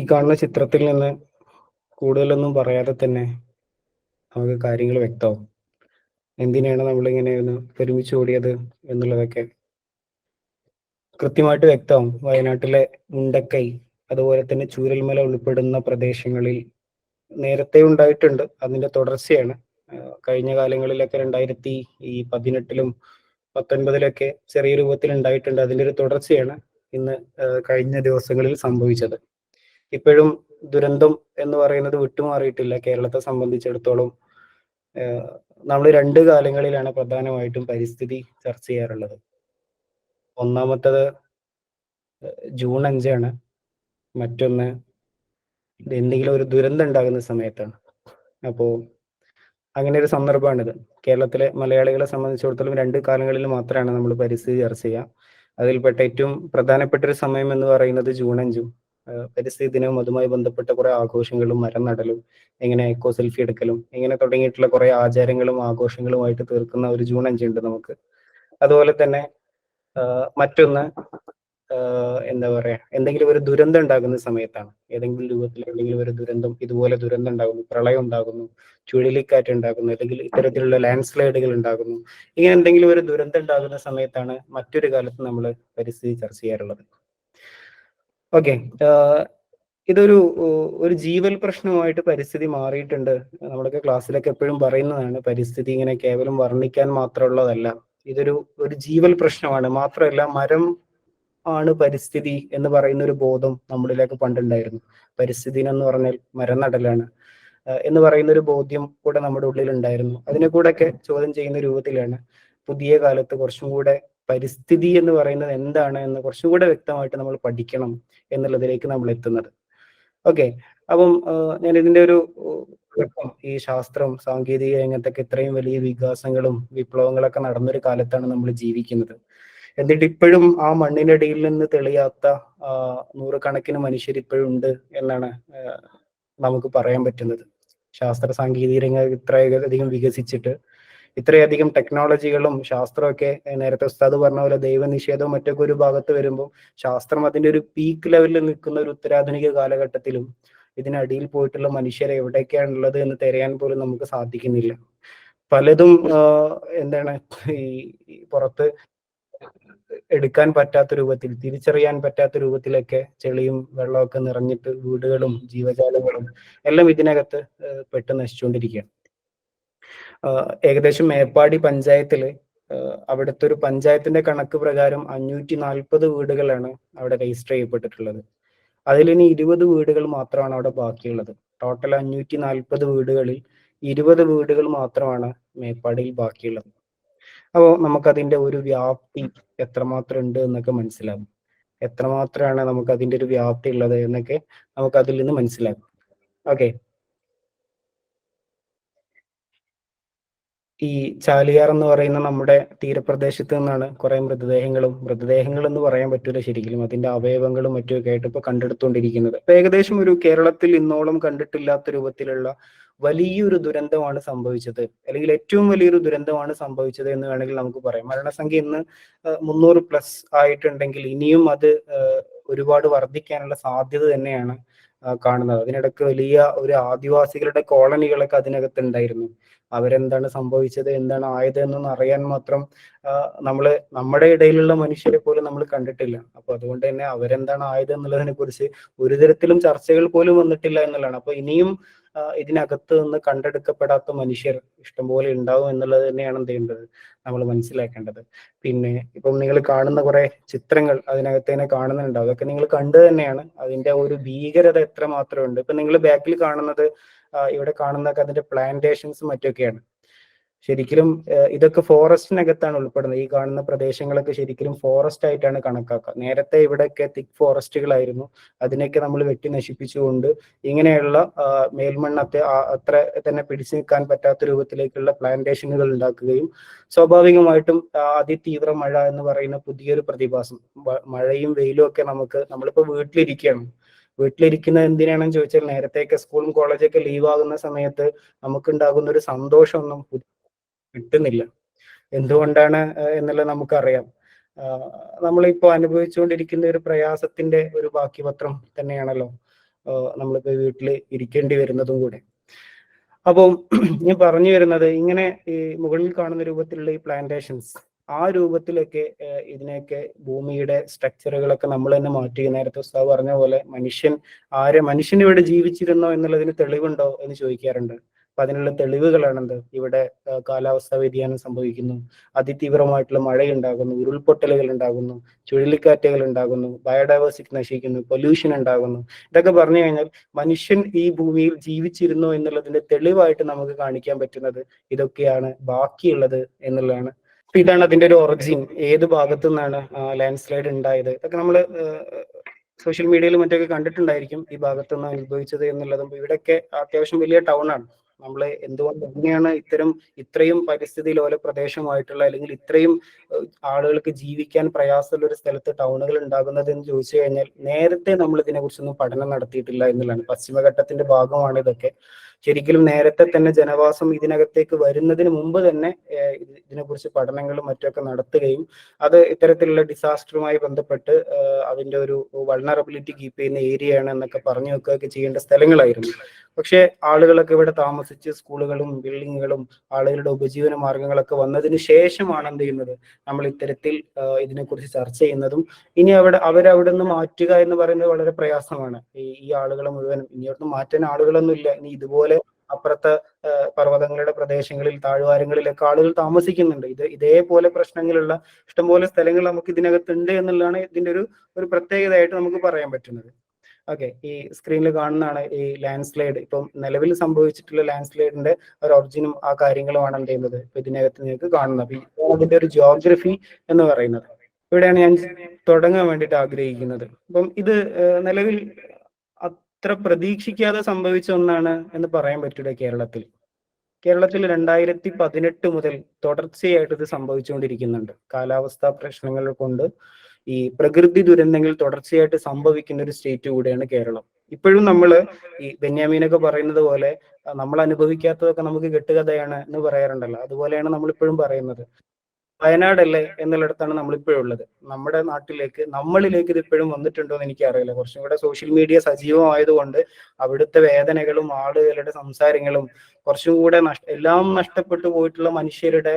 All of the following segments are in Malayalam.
ഈ കാണുന്ന ചിത്രത്തിൽ നിന്ന് കൂടുതലൊന്നും പറയാതെ തന്നെ നമുക്ക് കാര്യങ്ങൾ വ്യക്തമാവും. എന്തിനാണ് നമ്മളിങ്ങനെ ഒന്ന് ഒരുമിച്ച് കൂടിയത് എന്നുള്ളതൊക്കെ കൃത്യമായിട്ട് വ്യക്തമാവും. വയനാട്ടിലെ മുണ്ടക്കൈ, അതുപോലെ തന്നെ ചൂരൽമല ഉൾപ്പെടുന്ന പ്രദേശങ്ങളിൽ നേരത്തെ ഉണ്ടായിട്ടുണ്ട്. അതിന്റെ തുടർച്ചയാണ്. കഴിഞ്ഞ കാലങ്ങളിലൊക്കെ 2018-ലും 19-ലൊക്കെ ചെറിയ രൂപത്തിൽ ഉണ്ടായിട്ടുണ്ട്. അതിന്റെ ഒരു തുടർച്ചയാണ് ഇന്ന് കഴിഞ്ഞ ദിവസങ്ങളിൽ സംഭവിച്ചത്. ഇപ്പോഴും ദുരന്തം എന്ന് പറയുന്നത് വിട്ടുമാറിയിട്ടില്ല. കേരളത്തെ സംബന്ധിച്ചിടത്തോളം നമ്മൾ രണ്ട് കാലങ്ങളിലാണ് പ്രധാനമായിട്ടും പരിസ്ഥിതി ചർച്ച ചെയ്യാറുള്ളത്. ഒന്നാമത്തത് ജൂൺ 5 മറ്റൊന്ന് എന്തെങ്കിലും ഒരു ദുരന്തം ഉണ്ടാകുന്ന സമയത്താണ്. അപ്പോ അങ്ങനെ ഒരു സന്ദർഭമാണിത്. കേരളത്തിലെ മലയാളികളെ സംബന്ധിച്ചിടത്തോളം രണ്ട് കാലങ്ങളിൽ മാത്രമാണ് നമ്മൾ പരിസ്ഥിതി ചർച്ച ചെയ്യുക. അതിൽപ്പെട്ട ഏറ്റവും പ്രധാനപ്പെട്ട ഒരു സമയം എന്ന് പറയുന്നത് ജൂൺ 5. പരിസ്ഥിതി ദിനവും അതുമായി ബന്ധപ്പെട്ട കുറെ ആഘോഷങ്ങളും മരം നടലും എങ്ങനെ എക്കോ സെൽഫി എടുക്കലും ഇങ്ങനെ തുടങ്ങിയിട്ടുള്ള കുറെ ആചാരങ്ങളും ആഘോഷങ്ങളുമായിട്ട് തീർക്കുന്ന ഒരു ജൂൺ 5 ഉണ്ട് നമുക്ക്. അതുപോലെ തന്നെ മറ്റൊന്ന് എന്താ പറയാ, എന്തെങ്കിലും ഒരു ദുരന്തം ഉണ്ടാകുന്ന സമയത്താണ്. ഏതെങ്കിലും രൂപത്തിൽ എന്തെങ്കിലും ഒരു ദുരന്തം, ഇതുപോലെ ദുരന്തം ഉണ്ടാകുന്നു, പ്രളയം ഉണ്ടാകുന്നു, ചുഴലിക്കാറ്റ് ഉണ്ടാകുന്നു, അല്ലെങ്കിൽ ഇത്തരത്തിലുള്ള ലാൻഡ് സ്ലൈഡുകൾ ഉണ്ടാകുന്നു. ഇങ്ങനെ എന്തെങ്കിലും ഒരു ദുരന്തം ഉണ്ടാകുന്ന സമയത്താണ് മറ്റൊരു കാലത്ത് നമ്മൾ പരിസ്ഥിതി ചർച്ച ചെയ്യാറുള്ളത്. ഓക്കെ, ഇതൊരു ഒരു ജീവൽ പ്രശ്നമായിട്ട് പരിസ്ഥിതി മാറിയിട്ടുണ്ട്. നമ്മുടെ ക്ലാസ്സിലൊക്കെ എപ്പോഴും പറയുന്നതാണ്, പരിസ്ഥിതി ഇങ്ങനെ കേവലം വർണ്ണിക്കാൻ മാത്രമുള്ളതല്ല, ഇതൊരു ഒരു ജീവൽ പ്രശ്നമാണ്. മാത്രമല്ല, മരം ആണ് പരിസ്ഥിതി എന്ന് പറയുന്ന ഒരു ബോധം നമ്മളിലേക്ക് പണ്ടുണ്ടായിരുന്നു. പരിസ്ഥിതി എന്ന് പറഞ്ഞാൽ മരം നടലാണ് എന്ന് പറയുന്ന ഒരു ബോധ്യം കൂടെ നമ്മുടെ ഉള്ളിൽ ഉണ്ടായിരുന്നു. അതിനെ കൂടെയൊക്കെ ചോദ്യം ചെയ്യുന്ന രൂപത്തിലാണ് പുതിയ കാലത്ത് കുറച്ചും കൂടെ പരിസ്ഥിതി എന്ന് പറയുന്നത് എന്താണ് എന്ന് കുറച്ചും കൂടെ വ്യക്തമായിട്ട് നമ്മൾ പഠിക്കണം എന്നുള്ളതിലേക്ക് നമ്മൾ എത്തുന്നത്. ഓക്കെ, അപ്പം ഞാൻ ഇതിന്റെ ഒരു ഈ ശാസ്ത്രം, സാങ്കേതിക രംഗത്തൊക്കെ ഇത്രയും വലിയ വികാസങ്ങളും വിപ്ലവങ്ങളൊക്കെ നടന്നൊരു കാലത്താണ് നമ്മൾ ജീവിക്കുന്നത്. എന്നിട്ട് ഇപ്പോഴും ആ മണ്ണിനടിയിൽ നിന്ന് തെളിയാത്ത നൂറുകണക്കിന് മനുഷ്യർ ഇപ്പോഴും ഉണ്ട് എന്നാണ് നമുക്ക് പറയാൻ പറ്റുന്നത്. ശാസ്ത്ര സാങ്കേതിക രംഗം ഇത്രയധികം വികസിച്ചിട്ട്, ഇത്രയധികം ടെക്നോളജികളും ശാസ്ത്രമൊക്കെ, നേരത്തെ ഉസ്താദ് പറഞ്ഞ പോലെ ദൈവനിഷേധവും മറ്റൊക്കെ ഒരു ഭാഗത്ത് വരുമ്പോൾ, ശാസ്ത്രം അതിന്റെ ഒരു പീക്ക് ലെവലിൽ നിൽക്കുന്ന ഒരു ഉത്തരാധുനിക കാലഘട്ടത്തിലും ഇതിനടിയിൽ പോയിട്ടുള്ള മനുഷ്യരെ എവിടെയൊക്കെയാണുള്ളത് എന്ന് തിരയാൻ പോലും നമുക്ക് സാധിക്കുന്നില്ല. പലതും എന്താണ് ഈ പുറത്ത് എടുക്കാൻ പറ്റാത്ത രൂപത്തിൽ, തിരിച്ചറിയാൻ പറ്റാത്ത രൂപത്തിലൊക്കെ ചെളിയും വെള്ളമൊക്കെ നിറഞ്ഞിട്ട് വീടുകളും ജീവജാലങ്ങളും എല്ലാം ഇതിനകത്ത് പെട്ട് നശിച്ചുകൊണ്ടിരിക്കുകയാണ്. ഏകദേശം മേപ്പാടി പഞ്ചായത്തില് അവിടുത്തെ ഒരു പഞ്ചായത്തിന്റെ കണക്ക് പ്രകാരം 540 വീടുകളാണ് അവിടെ രജിസ്റ്റർ ചെയ്യപ്പെട്ടിട്ടുള്ളത്. അതിലിനി 20 വീടുകൾ മാത്രമാണ് അവിടെ ബാക്കിയുള്ളത്. ടോട്ടൽ 540 വീടുകളിൽ 20 വീടുകൾ മാത്രമാണ് മേപ്പാടിയിൽ ബാക്കിയുള്ളത്. അപ്പോൾ നമുക്കതിന്റെ ഒരു വ്യാപ്തി എത്രമാത്രം ഉണ്ട് എന്നൊക്കെ മനസ്സിലാകും. എത്രമാത്രമാണ് നമുക്ക് അതിന്റെ ഒരു വ്യാപ്തി ഉള്ളത് എന്നൊക്കെ നമുക്ക് അതിൽ നിന്ന് മനസ്സിലാകും. ഓക്കെ, ഈ ചാലിയാർ എന്ന് പറയുന്ന നമ്മുടെ തീരപ്രദേശത്ത് നിന്നാണ് കുറെ മൃതദേഹങ്ങൾ എന്ന് പറയാൻ പറ്റൂല ശരിക്കും, അതിന്റെ അവയവങ്ങളും മറ്റുമൊക്കെ ആയിട്ട് ഇപ്പൊ കണ്ടെടുത്തുകൊണ്ടിരിക്കുന്നത്. ഏകദേശം ഒരു കേരളത്തിൽ ഇന്നോളം കണ്ടിട്ടില്ലാത്ത രൂപത്തിലുള്ള വലിയൊരു ദുരന്തമാണ് സംഭവിച്ചത്, അല്ലെങ്കിൽ ഏറ്റവും വലിയൊരു ദുരന്തമാണ് സംഭവിച്ചത് എന്ന് വേണമെങ്കിൽ നമുക്ക് പറയാം. മരണസംഖ്യ ഇന്ന് 300+ ആയിട്ടുണ്ടെങ്കിൽ ഇനിയും അത് ഒരുപാട് വർദ്ധിക്കാനുള്ള സാധ്യത തന്നെയാണ് കാണുന്നത്. അതിനിടയ്ക്ക് വലിയ ഒരു ആദിവാസികളുടെ കോളനികളൊക്കെ അതിനകത്ത് ഉണ്ടായിരുന്നു. അവരെന്താണ് സംഭവിച്ചത്, എന്താണ് ആയത് എന്നൊന്നും അറിയാൻ മാത്രം നമ്മുടെ ഇടയിലുള്ള മനുഷ്യരെ പോലും നമ്മൾ കണ്ടിട്ടില്ല. അപ്പൊ അതുകൊണ്ട് തന്നെ അവരെന്താണ് ആയത് എന്നുള്ളതിനെ കുറിച്ച് ഒരു തരത്തിലും ചർച്ചകൾ പോലും വന്നിട്ടില്ല എന്നുള്ളതാണ്. അപ്പൊ ഇനിയും ഇതിനകത്ത് നിന്ന് കണ്ടെടുക്കപ്പെടാത്ത മനുഷ്യർ ഇഷ്ടംപോലെ ഉണ്ടാവും എന്നുള്ളത് തന്നെയാണ് എന്ത് ചെയ്യേണ്ടത്, നമ്മൾ മനസ്സിലാക്കേണ്ടത്. പിന്നെ ഇപ്പം നിങ്ങൾ കാണുന്ന കുറെ ചിത്രങ്ങൾ അതിനകത്ത് തന്നെ കാണുന്നുണ്ടാവും. അതൊക്കെ നിങ്ങൾ കണ്ടു തന്നെയാണ് അതിന്റെ ഒരു ഭീകരത എത്രമാത്രം ഉണ്ട്. ഇപ്പൊ നിങ്ങൾ ബാക്കിൽ കാണുന്നത്, ഇവിടെ കാണുന്നതൊക്കെ അതിന്റെ പ്ലാന്റേഷൻസും മറ്റൊക്കെയാണ്. ശരിക്കും ഇതൊക്കെ ഫോറസ്റ്റിനകത്താണ് ഉൾപ്പെടുന്നത്. ഈ കാണുന്ന പ്രദേശങ്ങളൊക്കെ ശരിക്കും ഫോറസ്റ്റ് ആയിട്ടാണ് കണക്കാക്കുക. നേരത്തെ ഇവിടെയൊക്കെ തിക് ഫോറസ്റ്റുകളായിരുന്നു. അതിനൊക്കെ നമ്മൾ വെട്ടി നശിപ്പിച്ചുകൊണ്ട് ഇങ്ങനെയുള്ള മേൽമണ്ണത്തെ അത്ര തന്നെ പിടിച്ചു നിൽക്കാൻ പറ്റാത്ത രൂപത്തിലേക്കുള്ള പ്ലാന്റേഷനുകൾ ഉണ്ടാക്കുകയും, സ്വാഭാവികമായിട്ടും അതിതീവ്ര മഴ എന്ന് പറയുന്ന പുതിയൊരു പ്രതിഭാസം, മഴയും വെയിലും ഒക്കെ നമ്മളിപ്പോ വീട്ടിലിരിക്കുന്നത് എന്തിനാണെന്ന് ചോദിച്ചാൽ, നേരത്തെയൊക്കെ സ്കൂളും കോളേജൊക്കെ ലീവ് ആകുന്ന സമയത്ത് നമുക്കുണ്ടാകുന്ന ഒരു സന്തോഷമൊന്നും കിട്ടുന്നില്ല. എന്തുകൊണ്ടാണ് എന്നുള്ളത് നമുക്കറിയാം. നമ്മളിപ്പോ അനുഭവിച്ചുകൊണ്ടിരിക്കുന്ന ഒരു പ്രയാസത്തിന്റെ ഒരു ബാക്കിപത്രം തന്നെയാണല്ലോ നമ്മളിപ്പോ വീട്ടിൽ ഇരിക്കേണ്ടി വരുന്നതും കൂടെ. അപ്പം ഞാൻ പറഞ്ഞു വരുന്നത്, ഇങ്ങനെ ഈ മുകളിൽ കാണുന്ന രൂപത്തിലുള്ള ഈ പ്ലാന്റേഷൻസ്, ആ രൂപത്തിലൊക്കെ ഇതിനെയൊക്കെ ഭൂമിയുടെ സ്ട്രക്ചറുകളൊക്കെ നമ്മൾ തന്നെ മാറ്റി. നേരത്തെ ഉസ്താദ് പറഞ്ഞ പോലെ മനുഷ്യൻ ഇവിടെ ജീവിച്ചിരുന്നോ എന്നുള്ളതിന് തെളിവുണ്ടോ എന്ന് ചോദിക്കാറുണ്ട്. അപ്പൊ അതിനുള്ള തെളിവുകളാണെന്ത്, ഇവിടെ കാലാവസ്ഥാ വ്യതിയാനം സംഭവിക്കുന്നു, അതിതീവ്രമായിട്ടുള്ള മഴയുണ്ടാകുന്നു, ഉരുൾപൊട്ടലുകൾ ഉണ്ടാകുന്നു, ചുഴലിക്കാറ്റുകൾ ഉണ്ടാകുന്നു, ബയോഡൈവേഴ്സിറ്റി നശിക്കുന്നു, പൊല്യൂഷൻ ഉണ്ടാകുന്നു. ഇതൊക്കെ പറഞ്ഞു കഴിഞ്ഞാൽ മനുഷ്യൻ ഈ ഭൂമിയിൽ ജീവിച്ചിരുന്നു എന്നുള്ളതിന്റെ തെളിവായിട്ട് നമുക്ക് കാണിക്കാൻ പറ്റുന്നത് ഇതൊക്കെയാണ് ബാക്കിയുള്ളത് എന്നുള്ളതാണ്. അപ്പൊ ഇതാണ് അതിന്റെ ഒരു ഒറിജിൻ. ഏത് ഭാഗത്തു നിന്നാണ് ലാൻഡ് സ്ലൈഡ് ഉണ്ടായത്, ഇതൊക്കെ നമ്മൾ സോഷ്യൽ മീഡിയയിൽ മറ്റൊക്കെ കണ്ടിട്ടുണ്ടായിരിക്കും, ഈ ഭാഗത്തു നിന്ന് അനുഭവിച്ചത് എന്നുള്ളതും. ഇവിടെയൊക്കെ അത്യാവശ്യം വലിയ ടൗൺ ആണ്. നമ്മൾ എന്തുകൊണ്ട് എങ്ങനെയാണ് ഇത്രയും പരിസ്ഥിതി ലോല പ്രദേശമായിട്ടുള്ള, അല്ലെങ്കിൽ ഇത്രയും ആളുകൾക്ക് ജീവിക്കാൻ പ്രയാസമുള്ള ഒരു സ്ഥലത്ത് ടൗണുകൾ ഉണ്ടാകുന്നത് എന്ന് ചോദിച്ചു കഴിഞ്ഞാൽ, നേരത്തെ നമ്മൾ ഇതിനെക്കുറിച്ചൊന്നും പഠനം നടത്തിയിട്ടില്ല എന്നുള്ളതാണ്. പശ്ചിമഘട്ടത്തിന്റെ ഭാഗമാണ് ഇതൊക്കെ. ശരിക്കും നേരത്തെ തന്നെ ജനവാസം ഇതിനകത്തേക്ക് വരുന്നതിന് മുമ്പ് തന്നെ ഇതിനെക്കുറിച്ച് പഠനങ്ങളും മറ്റൊക്കെ നടത്തുകയും അത് ഇത്തരത്തിലുള്ള ഡിസാസ്റ്ററുമായി ബന്ധപ്പെട്ട് അതിന്റെ ഒരു വൾണറബിലിറ്റി കീപ്പ് ചെയ്യുന്ന ഏരിയയാണ് എന്നൊക്കെ പറഞ്ഞു വെക്കുകയൊക്കെ ചെയ്യേണ്ട സ്ഥലങ്ങളായിരുന്നു. പക്ഷേ ആളുകളൊക്കെ ഇവിടെ താമസിച്ച് സ്കൂളുകളും ബിൽഡിങ്ങുകളും ആളുകളുടെ ഉപജീവന മാർഗങ്ങളൊക്കെ വന്നതിന് ശേഷമാണ് എന്ത് ചെയ്യുന്നത്, നമ്മൾ ഇത്തരത്തിൽ ഇതിനെക്കുറിച്ച് ചർച്ച ചെയ്യുന്നതും. ഇനി അവരവിടെ നിന്ന് മാറ്റുക എന്ന് പറയുന്നത് വളരെ പ്രയാസമാണ്. ഈ ആളുകളെ മുഴുവനും ഇനി അവിടുന്ന് മാറ്റാൻ ആളുകളൊന്നും ഇല്ല. ഇനി ഇതുപോലെ അപ്പുറത്തെ പർവ്വതങ്ങളുടെ പ്രദേശങ്ങളിൽ, താഴ്വാരങ്ങളിലൊക്കെ ആളുകൾ താമസിക്കുന്നുണ്ട്. ഇതേപോലെ പ്രശ്നങ്ങളുള്ള ഇഷ്ടംപോലെ സ്ഥലങ്ങൾ നമുക്ക് ഇതിനകത്തുണ്ട് എന്നുള്ളതാണ് ഇതിന്റെ ഒരു പ്രത്യേകതയായിട്ട് നമുക്ക് പറയാൻ പറ്റുന്നത്. ഓക്കെ, ഈ സ്ക്രീനിൽ കാണുന്നതാണ് ഈ ലാൻഡ് സ്ലൈഡ്. ഇപ്പം നിലവിൽ സംഭവിച്ചിട്ടുള്ള ലാൻഡ് സ്ലൈഡിന്റെ ഒരു ഒറിജിനും ആ കാര്യങ്ങളുമാണ് എന്ത് ചെയ്യുന്നത് ഇപ്പൊ ഇതിനകത്ത് നിങ്ങൾക്ക് കാണുന്നത്. അപ്പൊ അതിന്റെ ഒരു ജിയോഗ്രഫി എന്ന് പറയുന്നത് ഇവിടെയാണ് ഞാൻ തുടങ്ങാൻ വേണ്ടിയിട്ട് ആഗ്രഹിക്കുന്നത്. അപ്പം ഇത് നിലവിൽ അത്ര പ്രതീക്ഷിക്കാതെ സംഭവിച്ച ഒന്നാണ് എന്ന് പറയാൻ പറ്റൂല. കേരളത്തിൽ 2018 മുതൽ തുടർച്ചയായിട്ട് ഇത് സംഭവിച്ചുകൊണ്ടിരിക്കുന്നുണ്ട്. കാലാവസ്ഥാ പ്രശ്നങ്ങൾ കൊണ്ട് ഈ പ്രകൃതി ദുരന്തങ്ങൾ തുടർച്ചയായിട്ട് സംഭവിക്കുന്ന ഒരു സ്റ്റേറ്റ് കൂടെയാണ് കേരളം. ഇപ്പോഴും നമ്മൾ ഈ ബെന്യാമീനൊക്കെ പറയുന്നത് പോലെ നമ്മൾ അനുഭവിക്കാത്തതൊക്കെ നമുക്ക് കെട്ടുകഥയാണ് എന്ന് പറയാറുണ്ടല്ലോ. അതുപോലെയാണ് നമ്മളിപ്പോഴും പറയുന്നത്. വയനാടല്ലേ എന്നുള്ളിടത്താണ് നമ്മളിപ്പോഴും ഉള്ളത്. നമ്മുടെ നമ്മളിലേക്ക് ഇത് ഇപ്പോഴും വന്നിട്ടുണ്ടോ എന്ന് എനിക്കറിയില്ല. കുറച്ചും കൂടെ സോഷ്യൽ മീഡിയ സജീവമായതുകൊണ്ട് അവിടുത്തെ വേദനകളും ആളുകളുടെ സംസാരങ്ങളും കുറച്ചും കൂടെ എല്ലാം നഷ്ടപ്പെട്ടു പോയിട്ടുള്ള മനുഷ്യരുടെ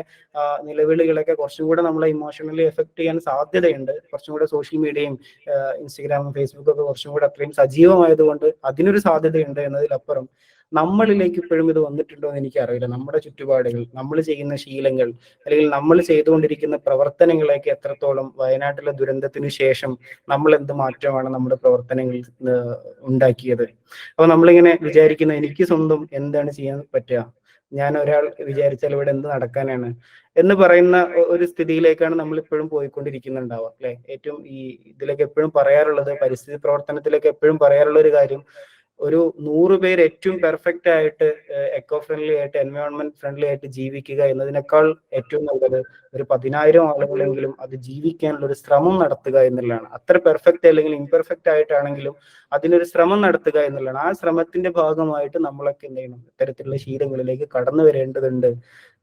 നിലവിളികളൊക്കെ കുറച്ചും കൂടെ നമ്മളെ ഇമോഷണലി എഫക്ട് ചെയ്യാൻ സാധ്യതയുണ്ട്. കുറച്ചും കൂടെ സോഷ്യൽ മീഡിയയും ഇൻസ്റ്റഗ്രാമും ഫേസ്ബുക്കും ഒക്കെ കുറച്ചും കൂടെ അത്രയും സജീവമായതുകൊണ്ട് അതിനൊരു സാധ്യതയുണ്ട് എന്നതിലപ്പുറം നമ്മളിലേക്ക് ഇപ്പോഴും ഇത് വന്നിട്ടുണ്ടോ എന്ന് എനിക്കറിയില്ല. നമ്മുടെ ചുറ്റുപാടുകൾ, നമ്മൾ ചെയ്യുന്ന ശീലങ്ങൾ, അല്ലെങ്കിൽ നമ്മൾ ചെയ്തുകൊണ്ടിരിക്കുന്ന പ്രവർത്തനങ്ങളെയൊക്കെ എത്രത്തോളം വയനാട്ടിലെ ദുരന്തത്തിന് ശേഷം നമ്മൾ എന്ത് മാറ്റമാണ് നമ്മുടെ പ്രവർത്തനങ്ങളിൽ ഉണ്ടാക്കിയത്. അപ്പൊ നമ്മളിങ്ങനെ വിചാരിക്കുന്ന, എനിക്ക് സ്വന്തം എന്താണ് ചെയ്യാൻ പറ്റുക, ഞാൻ ഒരാൾ വിചാരിച്ചാൽ ഇവിടെ എന്ത് നടക്കാനാണ് എന്ന് പറയുന്ന ഒരു സ്ഥിതിയിലേക്കാണ് നമ്മൾ ഇപ്പോഴും പോയിക്കൊണ്ടിരിക്കുന്നുണ്ടാവുക അല്ലെ. ഏറ്റവും ഇതിലൊക്കെ എപ്പോഴും പറയാറുള്ളത്, പരിസ്ഥിതി പ്രവർത്തനത്തിലൊക്കെ എപ്പോഴും പറയാറുള്ള ഒരു കാര്യം, ഒരു 100 പേര് ഏറ്റവും പെർഫെക്റ്റ് ആയിട്ട് എക്കോ ഫ്രണ്ട്ലി ആയിട്ട് എൻവയോൺമെന്റ് ഫ്രണ്ട്ലി ആയിട്ട് ജീവിക്കുക എന്നതിനേക്കാൾ ഏറ്റവും നല്ലത് ഒരു 10,000 ആളുകളെങ്കിലും അത് ജീവിക്കാനുള്ള ഒരു ശ്രമം നടത്തുക എന്നുള്ളതാണ്. അത്ര പെർഫെക്റ്റ് അല്ലെങ്കിൽ ഇംപെർഫെക്റ്റ് ആയിട്ടാണെങ്കിലും അതിനൊരു ശ്രമം നടത്തുക എന്നുള്ളതാണ്. ആ ശ്രമത്തിന്റെ ഭാഗമായിട്ട് നമ്മളൊക്കെ എന്ത് ചെയ്യണം, ഇത്തരത്തിലുള്ള ശീലങ്ങളിലേക്ക് കടന്നു വരേണ്ടതുണ്ട്.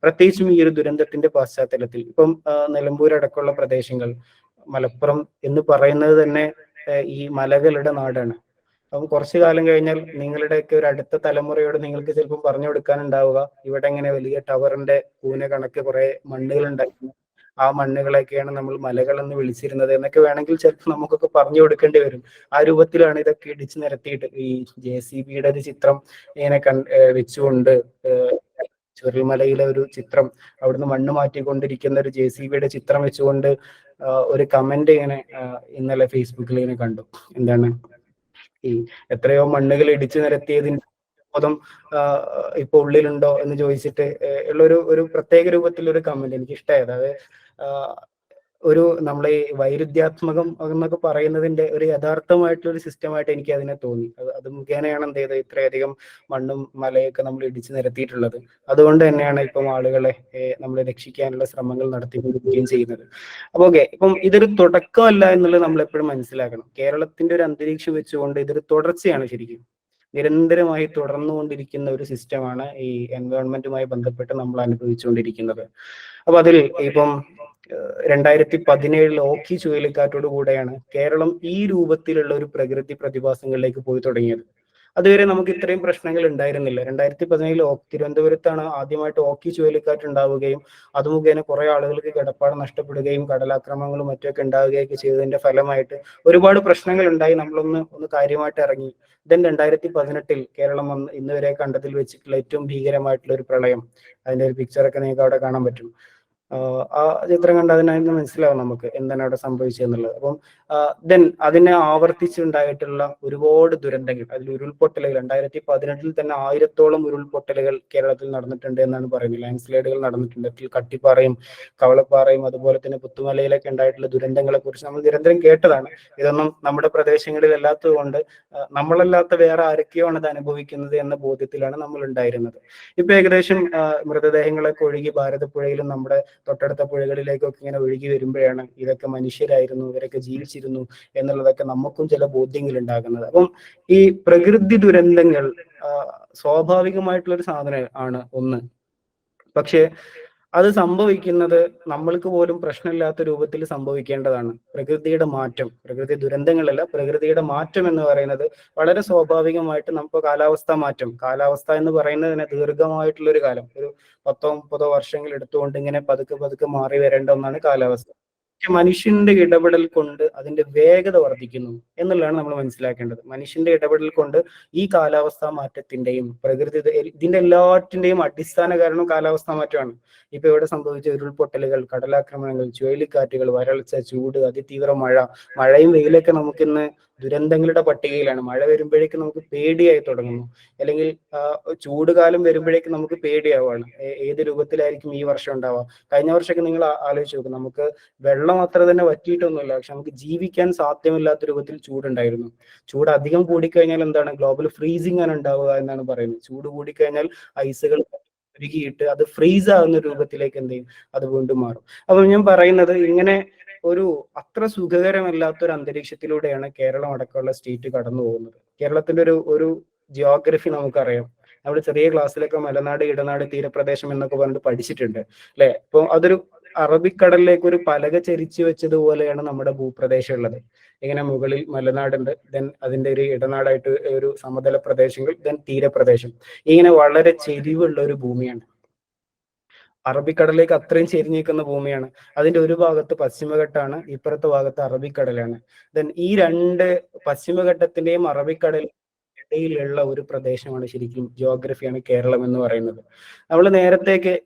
പ്രത്യേകിച്ചും ഈ ഒരു ദുരന്തത്തിന്റെ പശ്ചാത്തലത്തിൽ. ഇപ്പം നിലമ്പൂർ അടക്കമുള്ള പ്രദേശങ്ങൾ, മലപ്പുറം എന്ന് പറയുന്നത് തന്നെ ഈ മലകളുടെ നാടാണ്. അപ്പം കുറച്ചു കാലം കഴിഞ്ഞാൽ നിങ്ങളുടെയൊക്കെ ഒരു അടുത്ത തലമുറയോട് നിങ്ങൾക്ക് ചിലപ്പോൾ പറഞ്ഞു കൊടുക്കാനുണ്ടാവുക, ഇവിടെ ഇങ്ങനെ വലിയ ടവറിന്റെ കൂന കണക്ക് കുറെ മണ്ണുകൾ ഉണ്ടായിരുന്നു, ആ മണ്ണുകളൊക്കെയാണ് നമ്മൾ മലകൾ എന്ന് വിളിച്ചിരുന്നത് എന്നൊക്കെ വേണമെങ്കിൽ ചിലപ്പോൾ നമുക്കൊക്കെ പറഞ്ഞു കൊടുക്കേണ്ടി വരും. ആ രൂപത്തിലാണ് ഇതൊക്കെ ഇടിച്ചു നിരത്തിയിട്ട് ഈ JCBയുടെ ഒരു ചിത്രം ഇങ്ങനെ വെച്ചുകൊണ്ട്, ചുരൽമലയിലെ ഒരു ചിത്രം, അവിടുന്ന് മണ്ണ് മാറ്റിക്കൊണ്ടിരിക്കുന്ന ഒരു JCBയുടെ ചിത്രം വെച്ചുകൊണ്ട് ഒരു കമന്റ് ഇങ്ങനെ ഇന്നലെ ഫേസ്ബുക്കിൽ ഇങ്ങനെ കണ്ടു. എന്താണ്, ഈ എത്രയോ മണ്ണുകൾ ഇടിച്ചു നിരത്തിയതിന്റെ ബോധം ഇപ്പൊ ഉള്ളിലുണ്ടോ എന്ന് ചോദിച്ചിട്ട് ഒരു പ്രത്യേക രൂപത്തിലുള്ള ഒരു കമന്റ് എനിക്ക് ഇഷ്ടമായത്. അത് നമ്മളെ വൈരുദ്ധ്യാത്മകം എന്നൊക്കെ പറയുന്നതിന്റെ ഒരു യഥാർത്ഥമായിട്ടുള്ള ഒരു സിസ്റ്റമായിട്ട് എനിക്ക് അതിനെ തോന്നി. അത് മുഖേനയാണ് എന്ത് ചെയ്തത് ഇത്രയധികം മണ്ണും മലയൊക്കെ നമ്മൾ ഇടിച്ചു നിരത്തിയിട്ടുള്ളത്. അതുകൊണ്ട് തന്നെയാണ് ഇപ്പം ആളുകളെ നമ്മൾ രക്ഷിക്കാനുള്ള ശ്രമങ്ങൾ നടത്തിക്കൊണ്ടിരിക്കുകയും ചെയ്യുന്നത്. അപ്പൊ ഓക്കെ, ഇപ്പം ഇതൊരു തുടക്കമല്ല എന്നുള്ളത് നമ്മൾ എപ്പോഴും മനസ്സിലാക്കണം. കേരളത്തിന്റെ ഒരു അന്തരീക്ഷം വെച്ചുകൊണ്ട് ഇതൊരു തുടർച്ചയാണ്. ശരിക്കും നിരന്തരമായി തുടർന്നുകൊണ്ടിരിക്കുന്ന ഒരു സിസ്റ്റമാണ് ഈ എൻവയോൺമെന്റുമായി ബന്ധപ്പെട്ട് നമ്മൾ അനുഭവിച്ചുകൊണ്ടിരിക്കുന്നത്. അപ്പൊ അതിൽ ഇപ്പം 2017 ഓഖി ചുഴലിക്കാറ്റോട് കൂടെയാണ് കേരളം ഈ രൂപത്തിലുള്ള ഒരു പ്രകൃതി പ്രതിഭാസങ്ങളിലേക്ക് പോയി തുടങ്ങിയത്. അതുവരെ നമുക്ക് ഇത്രയും പ്രശ്നങ്ങൾ ഉണ്ടായിരുന്നില്ല. 2017 തിരുവനന്തപുരത്താണ് ആദ്യമായിട്ട് ഓഖി ചുഴലിക്കാറ്റ് ഉണ്ടാവുകയും അത് മുഖേന കുറെ ആളുകൾക്ക് കിടപ്പാടം നഷ്ടപ്പെടുകയും കടലാക്രമണങ്ങളും മറ്റൊക്കെ ഉണ്ടാവുകയൊക്കെ ചെയ്തതിന്റെ ഫലമായിട്ട് ഒരുപാട് പ്രശ്നങ്ങൾ ഉണ്ടായി. ഒന്ന് കാര്യമായിട്ട് ഇറങ്ങി. ദെൻ 2018 കേരളം വന്ന് ഇന്ന് വരെ കണ്ടതിൽ വെച്ചിട്ടുള്ള ഏറ്റവും ഭീകരമായിട്ടുള്ള ഒരു പ്രളയം. അതിന്റെ ഒരു പിക്ചറൊക്കെ നിങ്ങൾക്ക് അവിടെ കാണാൻ പറ്റും. ആ ചിത്രം കണ്ട് അതിനകത്ത് മനസ്സിലാവും നമുക്ക് എന്താണ് അവിടെ സംഭവിച്ചതെന്നുള്ളത്. അപ്പം ദെൻ അതിനെ ആവർത്തിച്ചുണ്ടായിട്ടുള്ള ഒരുപാട് ദുരന്തങ്ങൾ, അതിൽ ഉരുൾപൊട്ടലുകൾ 2018 തന്നെ 1000-ഓളം ഉരുൾപൊട്ടലുകൾ കേരളത്തിൽ നടന്നിട്ടുണ്ട് എന്നാണ് പറയുന്നത്. ലാൻഡ് സ്ലൈഡുകൾ നടന്നിട്ടുണ്ട്. കട്ടിപ്പാറയും കവളപ്പാറയും അതുപോലെ തന്നെ പുത്തുമലയിലൊക്കെ ഉണ്ടായിട്ടുള്ള ദുരന്തങ്ങളെ കുറിച്ച് നമ്മൾ നിരന്തരം കേട്ടതാണ്. ഇതൊന്നും നമ്മുടെ പ്രദേശങ്ങളിൽ അല്ലാത്തത് കൊണ്ട് നമ്മളല്ലാത്ത വേറെ ആരൊക്കെയോ ആണ് ഇത് അനുഭവിക്കുന്നത് എന്ന ബോധ്യത്തിലാണ് നമ്മൾ ഉണ്ടായിരുന്നത്. ഇപ്പൊ ഏകദേശം മൃതദേഹങ്ങളൊക്കെ ഒഴുകി ഭാരതപ്പുഴയിലും നമ്മുടെ തൊട്ടടുത്ത പുഴകളിലേക്കൊക്കെ ഇങ്ങനെ ഒഴുകി വരുമ്പോഴാണ് ഇതൊക്കെ മനുഷ്യരായിരുന്നു, ഇവരൊക്കെ ജീവിച്ചിരുന്നു എന്നുള്ളതൊക്കെ നമുക്കും ചില ബോധ്യങ്ങൾ ഉണ്ടാകുന്നത്. അപ്പം ഈ പ്രകൃതി ദുരന്തങ്ങൾ സ്വാഭാവികമായിട്ടുള്ള ഒരു സാധനം ആണ് ഒന്ന്. പക്ഷെ അത് സംഭവിക്കുന്നത് നമ്മൾക്ക് പോലും പ്രശ്നമില്ലാത്ത രൂപത്തിൽ സംഭവിക്കേണ്ടതാണ്. പ്രകൃതിയുടെ മാറ്റം, പ്രകൃതി ദുരന്തങ്ങളല്ല, പ്രകൃതിയുടെ മാറ്റം എന്ന് പറയുന്നത് വളരെ സ്വാഭാവികമായിട്ട് നമുക്ക് കാലാവസ്ഥ എന്ന് പറയുന്നതിന് ദീർഘമായിട്ടുള്ള ഒരു കാലം, ഒരു 10-30 വർഷങ്ങൾ എടുത്തുകൊണ്ട് ഇങ്ങനെ പതുക്കെ പതുക്കെ മാറി വരേണ്ട ഒന്നാണ് കാലാവസ്ഥ. മനുഷ്യന്റെ ഇടപെടൽ കൊണ്ട് അതിന്റെ വേഗത വർദ്ധിക്കുന്നു എന്നുള്ളതാണ് നമ്മൾ മനസ്സിലാക്കേണ്ടത്. മനുഷ്യന്റെ ഇടപെടൽ കൊണ്ട് ഈ കാലാവസ്ഥാ മാറ്റത്തിന്റെയും ഇതിന്റെ എല്ലാറ്റിന്റെയും അടിസ്ഥാന കാരണം കാലാവസ്ഥാ മാറ്റമാണ്. ഇപ്പൊ ഇവിടെ സംഭവിച്ച ഉരുൾപൊട്ടലുകൾ, കടലാക്രമണങ്ങൾ, ചുഴലിക്കാറ്റുകൾ, വരൾച്ച, ചൂട്, അതിതീവ്ര മഴയും വെയിലൊക്കെ നമുക്കിന്ന് ദുരന്തങ്ങളുടെ പട്ടികയിലാണ്. മഴ വരുമ്പോഴേക്കും നമുക്ക് പേടിയായി തുടങ്ങുന്നു, അല്ലെങ്കിൽ ചൂട് കാലം വരുമ്പോഴേക്കും നമുക്ക് പേടിയാവുകയാണ്. ഏത് രൂപത്തിലായിരിക്കും ഈ വർഷം ഉണ്ടാവുക. കഴിഞ്ഞ വർഷമൊക്കെ നിങ്ങൾ ആലോചിച്ച് നോക്കും, നമുക്ക് വെള്ളം അത്ര തന്നെ വറ്റിയിട്ടൊന്നുമില്ല, പക്ഷെ നമുക്ക് ജീവിക്കാൻ സാധ്യമല്ലാത്ത രൂപത്തിൽ ചൂടുണ്ടായിരുന്നു. ചൂട് അധികം കൂടിക്കഴിഞ്ഞാൽ എന്താണ്, ഗ്ലോബൽ ഫ്രീസിംഗ് ആണ് ഉണ്ടാവുക എന്നാണ് പറയുന്നത്. ചൂട് കൂടിക്കഴിഞ്ഞാൽ ഐസുകൾ ഉരുകിയിട്ട് അത് ഫ്രീസ് ആകുന്ന രൂപത്തിലേക്ക് എന്ത് ചെയ്യും, അത് വീണ്ടും മാറും. അപ്പൊ ഞാൻ പറയുന്നത്, ഇങ്ങനെ ഒരു അത്ര സുഖകരമല്ലാത്ത ഒരു അന്തരീക്ഷത്തിലൂടെയാണ് കേരളം അടക്കമുള്ള സ്റ്റേറ്റ് കടന്നു പോകുന്നത്. കേരളത്തിന്റെ ഒരു ജിയോഗ്രഫി നമുക്കറിയാം. നമ്മൾ ചെറിയ ക്ലാസ്സിലൊക്കെ മലനാട്, ഇടനാട്, തീരപ്രദേശം എന്നൊക്കെ പറഞ്ഞിട്ട് പഠിച്ചിട്ടുണ്ട് അല്ലെ. അപ്പൊ അതൊരു അറബിക്കടലിലേക്ക് ഒരു പലക ചരിച്ചു വെച്ചതുപോലെയാണ് നമ്മുടെ ഭൂപ്രദേശം ഉള്ളത്. ഇങ്ങനെ മുകളിൽ മലനാടുണ്ട്, ദെൻ അതിന്റെ ഒരു ഇടനാടായിട്ട് ഒരു സമതല പ്രദേശങ്ങൾ, ദെൻ തീരപ്രദേശം. ഇങ്ങനെ വളരെ ചെരിവുള്ള ഒരു ഭൂമിയാണ്. അറബിക്കടലിലേക്ക് അത്രയും ചെരിഞ്ഞ് നിൽക്കുന്ന ഭൂമിയാണ്. അതിന്റെ ഒരു ഭാഗത്ത് പശ്ചിമഘട്ടാണ്, ഇപ്പുറത്തെ ഭാഗത്ത് അറബിക്കടലാണ്. ദെൻ ഈ രണ്ട് പശ്ചിമഘട്ടത്തിന്റെയും അറബിക്കടൽ ഇടയിലുള്ള ഒരു പ്രദേശമാണ് ശരിക്കും ജിയോഗ്രഫിയാണ് കേരളം എന്ന് പറയുന്നത്.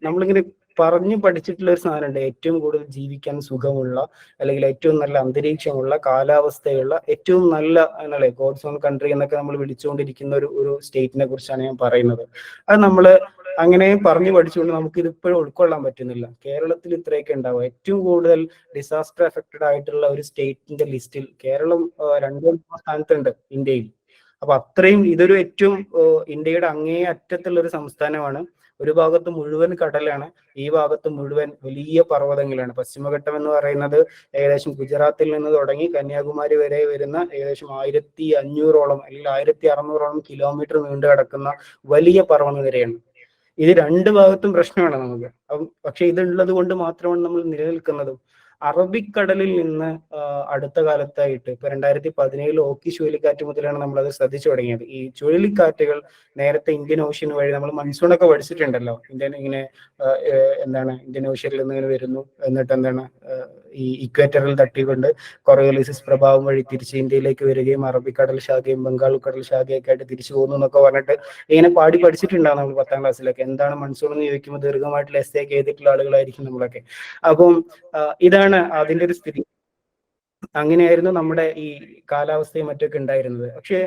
നമ്മളിങ്ങനെ പറഞ്ഞു പഠിച്ചിട്ടുള്ള ഒരു സാധനമുണ്ട്, ഏറ്റവും കൂടുതൽ ജീവിക്കാൻ സുഖമുള്ള, അല്ലെങ്കിൽ ഏറ്റവും നല്ല അന്തരീക്ഷമുള്ള, കാലാവസ്ഥയുള്ള, ഏറ്റവും നല്ല എന്നല്ലേ ഗോഡ്സ് ഓൺ കൺട്രി എന്നൊക്കെ നമ്മൾ വിളിച്ചുകൊണ്ടിരിക്കുന്ന ഒരു സ്റ്റേറ്റിനെ കുറിച്ചാണ് ഞാൻ പറയുന്നത്. അത് നമ്മള് അങ്ങനെ പറഞ്ഞു പഠിച്ചുകൊണ്ട് നമുക്ക് ഇത് ഇപ്പോഴും ഉൾക്കൊള്ളാൻ പറ്റുന്നില്ല. കേരളത്തിൽ ഇത്രയൊക്കെ ഉണ്ടാവും. ഏറ്റവും കൂടുതൽ ഡിസാസ്റ്റർ എഫക്റ്റഡ് ആയിട്ടുള്ള ഒരു സ്റ്റേറ്റിന്റെ ലിസ്റ്റിൽ കേരളം 2-3 സ്ഥാനത്തുണ്ട് ഇന്ത്യയിൽ. അപ്പൊ അത്രയും ഇതൊരു ഏറ്റവും ഇന്ത്യയുടെ അങ്ങേ അറ്റത്തുള്ള ഒരു സംസ്ഥാനമാണ്. ഒരു ഭാഗത്ത് മുഴുവൻ കടലാണ്, ഈ ഭാഗത്ത് മുഴുവൻ വലിയ പർവ്വതങ്ങളാണ്. പശ്ചിമഘട്ടം എന്ന് പറയുന്നത് ഏകദേശം ഗുജറാത്തിൽ നിന്ന് തുടങ്ങി കന്യാകുമാരി വരെ വരുന്ന ഏകദേശം 1500-ഓളം അല്ലെങ്കിൽ 1600-ഓളം കിലോമീറ്റർ നീണ്ടു കിടക്കുന്ന വലിയ പർവ്വതനിരയാണ്. ഇത് രണ്ട് ഭാഗത്തും പ്രശ്നമാണ് നമുക്ക്. പക്ഷെ ഇതുള്ളത് കൊണ്ട് മാത്രമാണ് നമ്മൾ നിലനിൽക്കുന്നതും. അറബിക്കടലിൽ നിന്ന് അടുത്ത കാലത്തായിട്ട് ഇപ്പൊ 2017 ഓക്കി ചുഴലിക്കാറ്റ് മുതലാണ് നമ്മളത് ശ്രദ്ധിച്ചു തുടങ്ങിയത്. ഈ ചുഴലിക്കാറ്റുകൾ നേരത്തെ ഇന്ത്യൻ ഓഷ്യൻ വഴി, നമ്മൾ മൺസൂണൊക്കെ പഠിച്ചിട്ടുണ്ടല്ലോ, ഇന്ത്യൻ ഓഷ്യനിൽ നിന്ന് ഇങ്ങനെ വരുന്നു, എന്നിട്ട് ഈ ഇക്വേറ്ററിൽ തട്ടിക്കൊണ്ട് കൊറിയോലിസിസ് പ്രഭാവം വഴി തിരിച്ച് ഇന്ത്യയിലേക്ക് വരികയും അറബിക്കടൽ ശാഖയും ബംഗാൾ കടൽ ശാഖയൊക്കെ ആയിട്ട് തിരിച്ചു പോകുന്നു എന്നൊക്കെ പറഞ്ഞിട്ട് ഇങ്ങനെ പാടി പഠിച്ചിട്ടുണ്ടാവും നമ്മൾ 10ാം ക്ലാസ്സിലൊക്കെ. എന്താണ് മൺസൂൺ എന്ന് ചോദിക്കുമ്പോൾ ദീർഘമായിട്ടുള്ള എസ്സേ ഒക്കെ എഴുതിയിട്ടുള്ള ആളുകളായിരിക്കും നമ്മളൊക്കെ. അപ്പം ഇതാണ് അതിന്റെ ഒരു സ്ഥിതി. അങ്ങനെയായിരുന്നു നമ്മുടെ ഈ കാലാവസ്ഥയും മറ്റൊക്കെ ഉണ്ടായിരുന്നത്. പക്ഷെ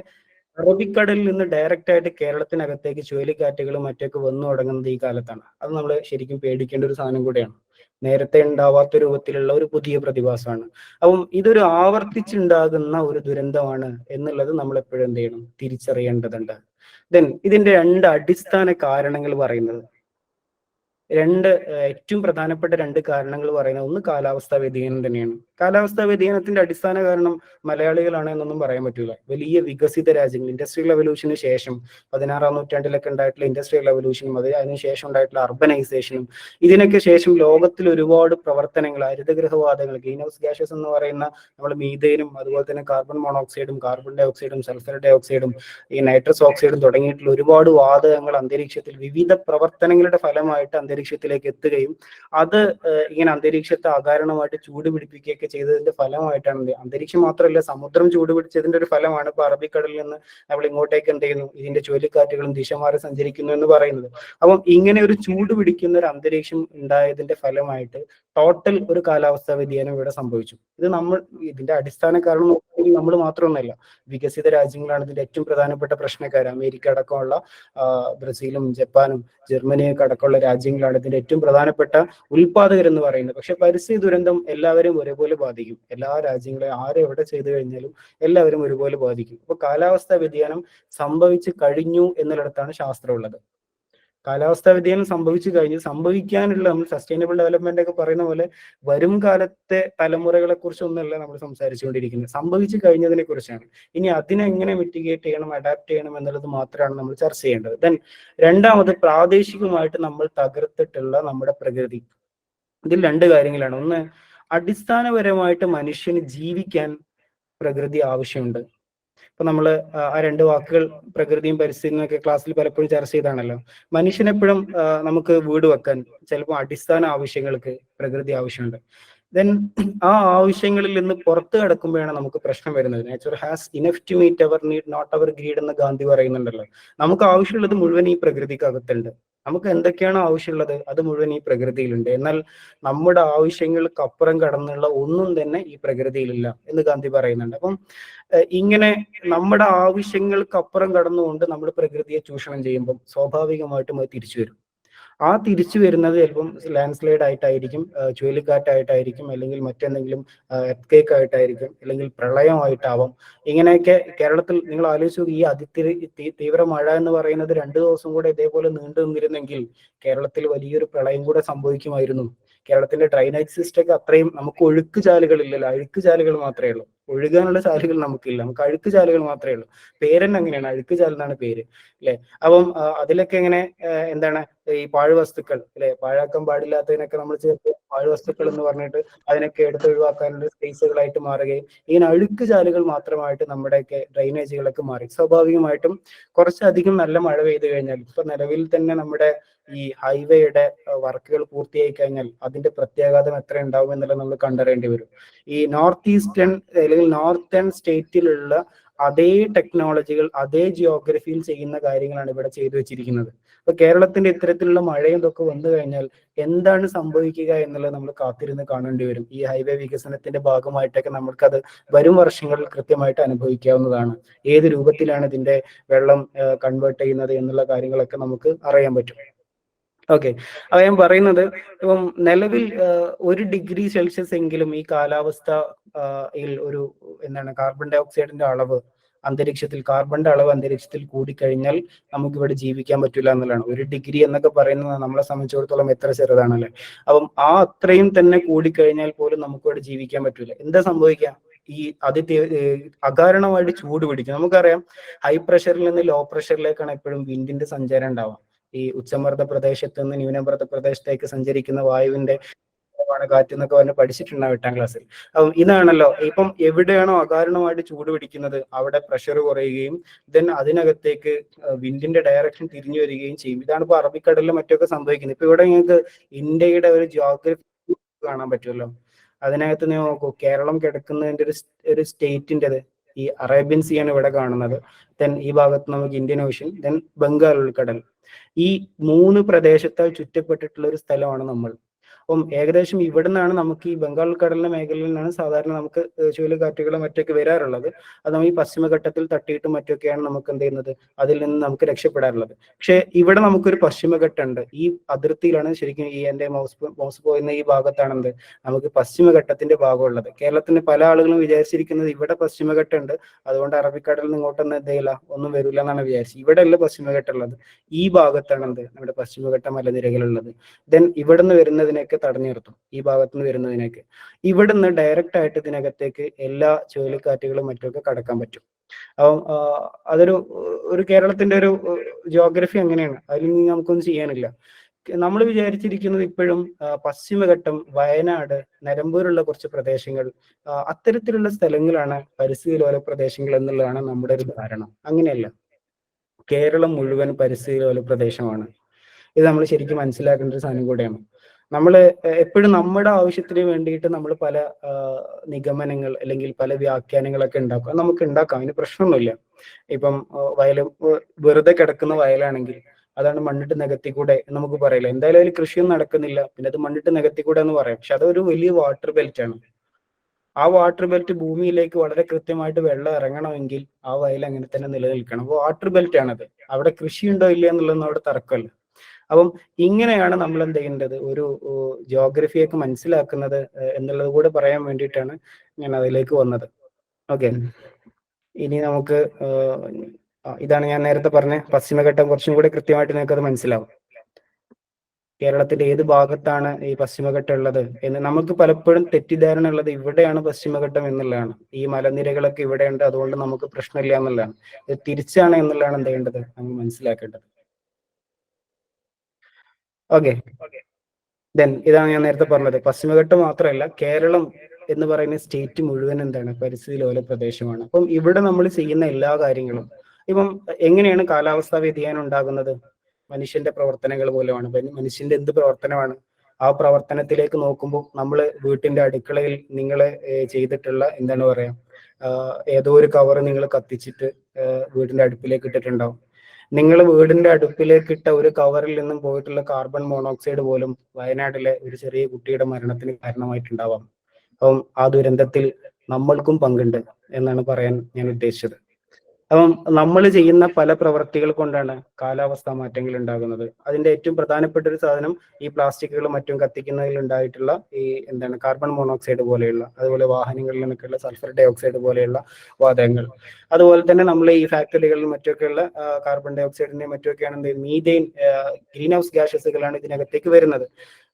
അറബിക്കടലിൽ നിന്ന് ഡയറക്റ്റ് ആയിട്ട് കേരളത്തിനകത്തേക്ക് ചുഴലിക്കാറ്റുകളും മറ്റൊക്കെ വന്നു തുടങ്ങുന്നത് ഈ കാലത്താണ്. അത് നമ്മൾ ശരിക്കും പേടിക്കേണ്ട ഒരു സാധനം കൂടെയാണ്. നേരത്തെ ഉണ്ടാവാത്ത രൂപത്തിലുള്ള ഒരു പുതിയ പ്രതിഭാസമാണ്. അപ്പം ഇതൊരു ആവർത്തിച്ചുണ്ടാകുന്ന ഒരു ദുരന്തമാണ് എന്നുള്ളത് നമ്മൾ എപ്പോഴും എന്ത് ചെയ്യണം, തിരിച്ചറിയേണ്ടതുണ്ട്. ദെൻ ഇതിന്റെ 2 അടിസ്ഥാന കാരണങ്ങൾ പറയുന്നത്, ഏറ്റവും പ്രധാനപ്പെട്ട രണ്ട് കാരണങ്ങൾ പറയുന്നത്, ഒന്ന് കാലാവസ്ഥാ വ്യതിയാനം തന്നെയാണ്. കാലാവസ്ഥാ വ്യതിയാനത്തിന്റെ അടിസ്ഥാന കാരണം മലയാളികളാണ് എന്നൊന്നും പറയാൻ പറ്റൂല. വലിയ വികസിത രാജ്യങ്ങൾ, ഇൻഡസ്ട്രിയൽ റവല്യൂഷന് ശേഷം 16-ാം നൂറ്റാണ്ടിലൊക്കെ ഉണ്ടായിട്ടുള്ള ഇൻഡസ്ട്രിയൽ റവല്യൂഷനും അതിനുശേഷം ഉണ്ടായിട്ടുള്ള അർബനൈസേഷനും ഇതിനൊക്കെ ശേഷം ലോകത്തിൽ ഒരുപാട് പ്രവർത്തനങ്ങൾ, ഹരിതഗൃഹവാതങ്ങൾ, ഗ്രീൻ ഹൗസ് ഗ്യാസസ് എന്ന് പറയുന്ന നമ്മൾ മീഥേനും അതുപോലെ തന്നെ കാർബൺ മോണോക്സൈഡും കാർബൺ ഡൈ ഓക്സൈഡും സൾഫർ ഡൈ ഓക്സൈഡും ഈ നൈട്രസ് ഓക്സൈഡും തുടങ്ങിയിട്ടുള്ള ഒരുപാട് വാതകങ്ങൾ അന്തരീക്ഷത്തിൽ വിവിധ പ്രവർത്തനങ്ങളുടെ ഫലമായിട്ട് അന്തരീക്ഷത്തിലേക്ക് എത്തുകയും അത് ഇങ്ങനെ അന്തരീക്ഷത്തെ അകാരണമായിട്ട് ചൂട് പിടിപ്പിക്കുകയൊക്കെ ചെയ്തതിന്റെ ഫലമായിട്ടാണ്, അന്തരീക്ഷം മാത്രമല്ല സമുദ്രം ചൂട് പിടിച്ചതിന്റെ ഒരു ഫലമാണ് ഇപ്പൊ അറബിക്കടലിൽ നിന്ന് നമ്മൾ ഇങ്ങോട്ടേക്ക് എന്ത് ചെയ്യുന്നു, ഇതിന്റെ ചുഴലിക്കാറ്റുകളും ദിശ മാറി സഞ്ചരിക്കുന്നു എന്ന് പറയുന്നത്. അപ്പം ഇങ്ങനെ ഒരു ചൂട് പിടിക്കുന്ന ഒരു അന്തരീക്ഷം ഉണ്ടായതിന്റെ ഫലമായിട്ട് ടോട്ടൽ ഒരു കാലാവസ്ഥാ വ്യതിയാനം ഇവിടെ സംഭവിച്ചു. ഇത് ഇതിന്റെ അടിസ്ഥാന കാരണം നോക്കുകയാണെങ്കിൽ നമ്മൾ മാത്രമൊന്നുമല്ല, വികസിത രാജ്യങ്ങളാണ് ഇതിന്റെ ഏറ്റവും പ്രധാനപ്പെട്ട പ്രശ്നക്കാർ. അമേരിക്ക അടക്കമുള്ള ബ്രസീലും ജപ്പാനും ജർമ്മനിയൊക്കെ അടക്കമുള്ള രാജ്യങ്ങളാണ് ഇതിന്റെ ഏറ്റവും പ്രധാനപ്പെട്ട ഉൽപാദകർ എന്ന് പറയുന്നത്. പക്ഷെ പരിസ്ഥിതി ദുരന്തം എല്ലാവരും ഒരേപോലെ ബാധിക്കും. എല്ലാ രാജ്യങ്ങളെ ആരെവിടെ ചെയ്തു കഴിഞ്ഞാലും എല്ലാവരും ഒരുപോലെ ബാധിക്കും. അപ്പൊ കാലാവസ്ഥാ വ്യതിയാനം സംഭവിച്ചു കഴിഞ്ഞു എന്നിടത്താണ് ശാസ്ത്രമുള്ളത്. കാലാവസ്ഥാ വ്യതിയാനം സംഭവിക്കാനുള്ള നമ്മൾ സസ്റ്റൈനബിൾ ഡെവലപ്മെന്റ് ഒക്കെ പറയുന്ന പോലെ വരും കാലത്തെ തലമുറകളെ കുറിച്ചൊന്നുമല്ല നമ്മൾ സംസാരിച്ചുകൊണ്ടിരിക്കുന്നത്, സംഭവിച്ചു കഴിഞ്ഞതിനെ കുറിച്ചാണ്. ഇനി അതിനെ എങ്ങനെ മിറ്റിഗേറ്റ് ചെയ്യണം, അഡാപ്റ്റ് ചെയ്യണം എന്നുള്ളത് മാത്രമാണ് നമ്മൾ ചർച്ച ചെയ്യേണ്ടത്. ദെൻ രണ്ടാമത്, പ്രാദേശികമായിട്ട് നമ്മൾ തകർത്തിട്ടുള്ള നമ്മുടെ പ്രകൃതി. ഇതിൽ രണ്ട് കാര്യങ്ങളാണ്. ഒന്ന്, അടിസ്ഥാനപരമായിട്ട് മനുഷ്യന് ജീവിക്കാൻ പ്രകൃതി ആവശ്യമുണ്ട്. ഇപ്പൊ നമ്മള് ആ രണ്ട് വാക്കുകൾ പ്രകൃതിയും പരിസ്ഥിതിയും ഒക്കെ ക്ലാസ്സിൽ പലപ്പോഴും ചർച്ച ചെയ്താണല്ലോ. മനുഷ്യനെപ്പോഴും നമുക്ക് വീട് വെക്കാൻ ചിലപ്പോൾ അടിസ്ഥാന ആവശ്യങ്ങൾക്ക് പ്രകൃതി ആവശ്യമുണ്ട്. ദെൻ ആ ആവശ്യങ്ങളിൽ നിന്ന് പുറത്ത് കിടക്കുമ്പോഴാണ് നമുക്ക് പ്രശ്നം വരുന്നത്. Nature has enough to meet our need, not our greed എന്ന് ഗാന്ധി പറയുന്നുണ്ടല്ലോ. നമുക്ക് ആവശ്യമുള്ളത് മുഴുവൻ ഈ പ്രകൃതിക്കകത്തുണ്ട്. നമുക്ക് എന്തൊക്കെയാണോ ആവശ്യമുള്ളത് അത് മുഴുവൻ ഈ പ്രകൃതിയിലുണ്ട്. എന്നാൽ നമ്മുടെ ആവശ്യങ്ങൾക്ക് അപ്പുറം കടന്നുള്ള ഒന്നും തന്നെ ഈ പ്രകൃതിയിലില്ല എന്ന് ഗാന്ധി പറയുന്നുണ്ട്. അപ്പം ഇങ്ങനെ നമ്മുടെ ആവശ്യങ്ങൾക്ക് അപ്പുറം കടന്നുകൊണ്ട് നമ്മൾ പ്രകൃതിയെ ചൂഷണം ചെയ്യുമ്പോൾ സ്വാഭാവികമായിട്ടും അത് തിരിച്ചു വരും. ആ തിരിച്ചു വരുന്നത് ചിലപ്പം ലാൻഡ് സ്ലൈഡ് ആയിട്ടായിരിക്കും, ചുഴലിക്കാറ്റായിട്ടായിരിക്കും, അല്ലെങ്കിൽ മറ്റെന്തെങ്കിലും എർത്ത് ആയിട്ടായിരിക്കും, അല്ലെങ്കിൽ പ്രളയമായിട്ടാവാം. ഇങ്ങനെയൊക്കെ കേരളത്തിൽ നിങ്ങൾ ആലോചിച്ചു, ഈ തീവ്ര മഴ എന്ന് പറയുന്നത് 2 ദിവസം കൂടെ ഇതേപോലെ നീണ്ടു നിന്നിരുന്നെങ്കിൽ കേരളത്തിൽ വലിയൊരു പ്രളയം കൂടെ സംഭവിക്കുമായിരുന്നു. കേരളത്തിന്റെ ഡ്രൈനേജ് സിസ്റ്റം ഒക്കെ അത്രയും, നമുക്ക് ഒഴുക്ക് ചാലുകളില്ലല്ലോ, അഴുക്ക് ചാലുകൾ മാത്രമേ ഉള്ളൂ. ഒഴുകാനുള്ള ചാലുകൾ നമുക്കില്ല, നമുക്ക് അഴുക്ക് ചാലുകൾ മാത്രമേ ഉള്ളൂ. പേരെന്നെ അങ്ങനെയാണ്, അഴുക്ക് ചാൽ എന്നാണ് പേര്, അല്ലെ? അപ്പം അതിലൊക്കെ എങ്ങനെ എന്താണ് ഈ പാഴ്വസ്തുക്കൾ, അല്ലെ, പാഴാക്കാൻ പാടില്ലാത്തതിനൊക്കെ നമ്മൾ ചേർത്ത് പാഴ്വസ്തുക്കൾ എന്ന് പറഞ്ഞിട്ട് അതിനൊക്കെ എടുത്തൊഴിവാക്കാനുള്ള സ്പേസുകളായിട്ട് മാറുകയും ഇങ്ങനെ അഴുക്ക് ചാലുകൾ മാത്രമായിട്ട് നമ്മുടെയൊക്കെ ഡ്രൈനേജുകളൊക്കെ മാറി. സ്വാഭാവികമായിട്ടും കുറച്ചധികം നല്ല മഴ പെയ്തു കഴിഞ്ഞാൽ, ഇപ്പൊ നിലവിൽ തന്നെ നമ്മുടെ ഈ ഹൈവേയുടെ വർക്കുകൾ പൂർത്തിയായി കഴിഞ്ഞാൽ അതിന്റെ പ്രത്യാഘാതം എത്ര ഉണ്ടാവും എന്നുള്ളത് നമ്മൾ കണ്ടറിയേണ്ടി വരും. ഈ നോർത്ത് ഈസ്റ്റേൺ അല്ലെങ്കിൽ നോർത്തേൺ സ്റ്റേറ്റിലുള്ള അതേ ടെക്നോളജികൾ അതേ ജിയോഗ്രഫിയിൽ ചെയ്യുന്ന കാര്യങ്ങളാണ് ഇവിടെ ചെയ്തു വെച്ചിരിക്കുന്നത്. അപ്പൊ കേരളത്തിന്റെ ഇത്തരത്തിലുള്ള മഴയും ഇതൊക്കെ വന്നു കഴിഞ്ഞാൽ എന്താണ് സംഭവിക്കുക എന്നുള്ളത് നമ്മൾ കാത്തിരുന്ന് കാണേണ്ടി വരും. ഈ ഹൈവേ വികസനത്തിന്റെ ഭാഗമായിട്ടൊക്കെ നമുക്കത് വരും വർഷങ്ങളിൽ കൃത്യമായിട്ട് അനുഭവിക്കാവുന്നതാണ്. ഏത് രൂപത്തിലാണ് ഇതിന്റെ വെള്ളം കൺവേർട്ട് ചെയ്യുന്നത് എന്നുള്ള കാര്യങ്ങളൊക്കെ നമുക്ക് അറിയാൻ പറ്റും. ഓക്കെ, അപ്പൊ ഞാൻ പറയുന്നത്, ഇപ്പം നിലവിൽ 1 ഡിഗ്രി സെൽഷ്യസ് എങ്കിലും ഈ കാലാവസ്ഥ ഒരു എന്താണ് കാർബൺ ഡൈ ഓക്സൈഡിന്റെ അളവ് കാർബണിന്റെ അളവ് അന്തരീക്ഷത്തിൽ കൂടിക്കഴിഞ്ഞാൽ നമുക്ക് ഇവിടെ ജീവിക്കാൻ പറ്റില്ല എന്നുള്ളതാണ്. 1 ഡിഗ്രി എന്നൊക്കെ പറയുന്നത് നമ്മളെ സംബന്ധിച്ചിടത്തോളം എത്ര ചെറുതാണല്ലേ. അപ്പം അത്രയും തന്നെ കൂടിക്കഴിഞ്ഞാൽ പോലും നമുക്ക് ഇവിടെ ജീവിക്കാൻ പറ്റൂല. എന്താ സംഭവിക്കുക? ഈ അകാരണമായിട്ട് ചൂട് പിടിക്കും. നമുക്കറിയാം, ഹൈ പ്രഷറിൽ നിന്ന് ലോ പ്രഷറിലേക്കാണ് എപ്പോഴും വിൻഡിന്റെ സഞ്ചാരം ഉണ്ടാവുക. ഈ ഉച്ചമർദ്ദ പ്രദേശത്ത് നിന്ന് ന്യൂനമർദ്ദ പ്രദേശത്തേക്ക് സഞ്ചരിക്കുന്ന വായുവിന്റെ കാറ്റ് എന്നൊക്കെ പറഞ്ഞ് പഠിച്ചിട്ടുണ്ടാവും 8ാം ക്ലാസ്സിൽ. അപ്പം ഇതാണല്ലോ, ഇപ്പം എവിടെയാണോ അകാരണമായിട്ട് ചൂട് പിടിക്കുന്നത് അവിടെ പ്രഷർ കുറയുകയും ദെൻ അതിനകത്തേക്ക് വിൻഡിന്റെ ഡയറക്ഷൻ തിരിഞ്ഞു വരികയും ചെയ്യും. ഇതാണ് ഇപ്പൊ അറബിക്കടലിലും മറ്റൊക്കെ സംഭവിക്കുന്നത്. ഇപ്പൊ ഇവിടെ നിങ്ങൾക്ക് ഇന്ത്യയുടെ ഒരു ജിയോഗ്രഫി കാണാൻ പറ്റുമല്ലോ. അതിനകത്ത് നീ നോക്കൂ, കേരളം കിടക്കുന്നതിന്റെ ഒരു സ്റ്റേറ്റിൻ്റെത് ഈ അറേബ്യൻ സീ ആണ് ഇവിടെ കാണുന്നത്. ദെൻ ഈ ഭാഗത്ത് നമുക്ക് ഇന്ത്യൻ ഓഷ്യൻ, ദെൻ ബംഗാൾ ഉൾക്കടൽ. ഈ 3 പ്രദേശത്താൽ ചുറ്റപ്പെട്ടിട്ടുള്ള ഒരു സ്ഥലമാണ് നമ്മൾ. അപ്പം ഏകദേശം ഇവിടെ നിന്നാണ് നമുക്ക് ഈ ബംഗാൾ കടലിന്റെ മേഖലയിൽ നിന്നാണ് സാധാരണ നമുക്ക് ചുഴലിക്കാറ്റുകളും മറ്റൊക്കെ വരാറുള്ളത്. അത് നമ്മൾ ഈ പശ്ചിമഘട്ടത്തിൽ തട്ടിയിട്ടും മറ്റൊക്കെയാണ് നമുക്ക് എന്ത് ചെയ്യുന്നത്, അതിൽ നിന്ന് നമുക്ക് രക്ഷപ്പെടാറുള്ളത്. പക്ഷെ ഇവിടെ നമുക്കൊരു പശ്ചിമഘട്ടമുണ്ട്. ഈ അതിർത്തിയിലാണ് ശരിക്കും ഈ എന്റെ മൗസ് പോയിന്ന ഈ ഭാഗത്താണ് എന്ത്, നമുക്ക് പശ്ചിമഘട്ടത്തിന്റെ ഭാഗമുള്ളത്. കേരളത്തിന് പല ആളുകളും വിചാരിച്ചിരിക്കുന്നത് ഇവിടെ പശ്ചിമഘട്ടമുണ്ട്, അതുകൊണ്ട് അറബിക്കടലിൽ നിന്ന് ഇങ്ങോട്ടൊന്നും എന്ത് ചെയ്യില്ല, ഒന്നും വരില്ല എന്നാണ് വിചാരിച്ചത്. ഇവിടെ അല്ല പശ്ചിമഘട്ടം ഉള്ളത്, ഈ ഭാഗത്താണ് എന്ത്, നമ്മുടെ പശ്ചിമഘട്ട മലനിരകളുള്ളത്. ദെൻ ഇവിടുന്ന് വരുന്നതിനൊക്കെ തടഞ്ഞു നിർത്തും, ഈ ഭാഗത്തുനിന്ന് വരുന്നതിനൊക്കെ. ഇവിടുന്ന് ഡയറക്റ്റ് ആയിട്ട് ഇതിനകത്തേക്ക് എല്ലാ ചുഴലിക്കാറ്റുകളും മറ്റൊക്കെ കടക്കാൻ പറ്റും. അപ്പം അതൊരു ഒരു കേരളത്തിന്റെ ഒരു ജിയോഗ്രഫി അങ്ങനെയാണ്, അതിൽ നിന്ന് നമുക്കൊന്നും ചെയ്യാനില്ല. നമ്മൾ വിചാരിച്ചിരിക്കുന്നത് ഇപ്പോഴും പശ്ചിമഘട്ടം, വയനാട്, നിലമ്പൂരുള്ള കുറച്ച് പ്രദേശങ്ങൾ, അത്തരത്തിലുള്ള സ്ഥലങ്ങളാണ് പരിസ്ഥിതി ലോല പ്രദേശങ്ങൾ എന്നുള്ളതാണ് നമ്മുടെ ഒരു ധാരണ. അങ്ങനെയല്ല, കേരളം മുഴുവൻ പരിസ്ഥിതി ലോല പ്രദേശമാണ്. ഇത് നമ്മൾ ശരിക്കും മനസ്സിലാക്കേണ്ട ഒരു സാധനം കൂടെയാണ്. നമ്മൾ എപ്പോഴും നമ്മുടെ ആവശ്യത്തിന് വേണ്ടിയിട്ട് നമ്മൾ പല നിഗമനങ്ങൾ അല്ലെങ്കിൽ പല വ്യാഖ്യാനങ്ങളൊക്കെ ഉണ്ടാക്കും. അത് നമുക്ക് ഉണ്ടാക്കാം, അതിന് പ്രശ്നമൊന്നുമില്ല. ഇപ്പം വെറുതെ കിടക്കുന്ന വയലാണെങ്കിൽ അതാണ് മണ്ണിട്ട് നികത്തിക്കൂടെ എന്ന് നമുക്ക് പറയില്ല. എന്തായാലും അതിൽ കൃഷിയൊന്നും നടക്കുന്നില്ല, പിന്നെ അത് മണ്ണിട്ട് നികത്തിക്കൂടെ എന്ന് പറയാം. പക്ഷെ അതൊരു വലിയ വാട്ടർ ബെൽറ്റ് ആണ്. ആ വാട്ടർ ബെൽറ്റ് ഭൂമിയിലേക്ക് വളരെ കൃത്യമായിട്ട് വെള്ളം ഇറങ്ങണമെങ്കിൽ ആ വയൽ അങ്ങനെ തന്നെ നിലനിൽക്കണം. അപ്പോൾ വാട്ടർ ബെൽറ്റ് ആണത്. അവിടെ കൃഷിയുണ്ടോ ഇല്ല എന്നുള്ളതൊന്നും അവിടെ തർക്കമല്ല. അപ്പം ഇങ്ങനെയാണ് നമ്മൾ എന്ത് ചെയ്യേണ്ടത്, ഒരു ജിയോഗ്രഫിയൊക്കെ മനസ്സിലാക്കുന്നത് എന്നുള്ളത് കൂടെ പറയാൻ വേണ്ടിയിട്ടാണ് ഞാൻ അതിലേക്ക് വന്നത്. ഓക്കെ, ഇനി നമുക്ക് ഇതാണ് ഞാൻ നേരത്തെ പറഞ്ഞ പശ്ചിമഘട്ടം. കുറച്ചും കൂടി കൃത്യമായിട്ട് നിങ്ങൾക്ക് അത് മനസ്സിലാവും. കേരളത്തിന്റെ ഏത് ഭാഗത്താണ് ഈ പശ്ചിമഘട്ടം ഉള്ളത് എന്ന് നമുക്ക് പലപ്പോഴും തെറ്റിദ്ധാരണ ഉള്ളത് ഇവിടെയാണ് പശ്ചിമഘട്ടം എന്നുള്ളതാണ്. ഈ മലനിരകളൊക്കെ ഇവിടെയുണ്ട്, അതുകൊണ്ട് നമുക്ക് പ്രശ്നമില്ല എന്നുള്ളതാണ്. ഇത് തിരിച്ചാണ് എന്നുള്ളതാണ് എന്ത് ചെയ്യേണ്ടത്, നമ്മൾ മനസ്സിലാക്കേണ്ടത്. ഓക്കെ, ദെൻ ഇതാണ് ഞാൻ നേരത്തെ പറഞ്ഞത്. പശ്ചിമഘട്ടം മാത്രമല്ല, കേരളം എന്ന് പറയുന്ന സ്റ്റേറ്റ് മുഴുവൻ എന്താണ്, പരിസ്ഥിതി ലോല പ്രദേശമാണ്. അപ്പം ഇവിടെ നമ്മൾ ചെയ്യുന്ന എല്ലാ കാര്യങ്ങളും, ഇപ്പം എങ്ങനെയാണ് കാലാവസ്ഥാ വ്യതിയാനം ഉണ്ടാകുന്നത്, മനുഷ്യന്റെ പ്രവർത്തനങ്ങൾ മൂലമാണ്. മനുഷ്യന്റെ എന്ത് പ്രവർത്തനമാണ്, ആ പ്രവർത്തനത്തിലേക്ക് നോക്കുമ്പോൾ നമ്മൾ വീട്ടിന്റെ അടുക്കളയിൽ നിങ്ങൾ ചെയ്തിട്ടുള്ള എന്താണ് പറയാ, ഏതോ ഒരു കവർ നിങ്ങൾ കത്തിച്ചിട്ട് വീടിന്റെ അടുപ്പിലേക്ക് ഇട്ടിട്ടുണ്ടാവും. നിങ്ങൾ വീടിന്റെ അടുപ്പിലേക്ക് ഇട്ട ഒരു കവറിൽ നിന്നും പോയിട്ടുള്ള കാർബൺ മോണോക്സൈഡ് പോലും വയനാട്ടിലെ ഒരു ചെറിയ കുട്ടിയുടെ മരണത്തിന് കാരണമായിട്ടുണ്ടാവാം. അപ്പം ആ ദുരന്തത്തിൽ നമ്മൾക്കും പങ്കുണ്ട് എന്നാണ് പറയാൻ ഞാൻ ഉദ്ദേശിച്ചത്. അപ്പം നമ്മൾ ചെയ്യുന്ന പല പ്രവർത്തികൾ കൊണ്ടാണ് കാലാവസ്ഥാ മാറ്റങ്ങൾ ഉണ്ടാകുന്നത്. അതിന്റെ ഏറ്റവും പ്രധാനപ്പെട്ട ഒരു സാധനം ഈ പ്ലാസ്റ്റിക്കുകളും മറ്റും കത്തിക്കുന്നതിൽ ഉണ്ടായിട്ടുള്ള ഈ എന്താണ് കാർബൺ മോണോക്സൈഡ് പോലെയുള്ള, അതുപോലെ വാഹനങ്ങളിൽ നിന്നൊക്കെയുള്ള സൾഫർ ഡൈ ഓക്സൈഡ് പോലെയുള്ള വാതകങ്ങൾ. അതുപോലെ തന്നെ നമ്മൾ ഈ ഫാക്ടറികളിൽ മറ്റൊക്കെയുള്ള കാർബൺ ഡൈ ഓക്സൈഡിന്റെ മറ്റൊക്കെയാണ് എന്ത്, മീഥെയിൻ, ഗ്രീൻ ഹൗസ് ഗ്യാസസുകളാണ് ഇതിനകത്തേക്ക് വരുന്നത്.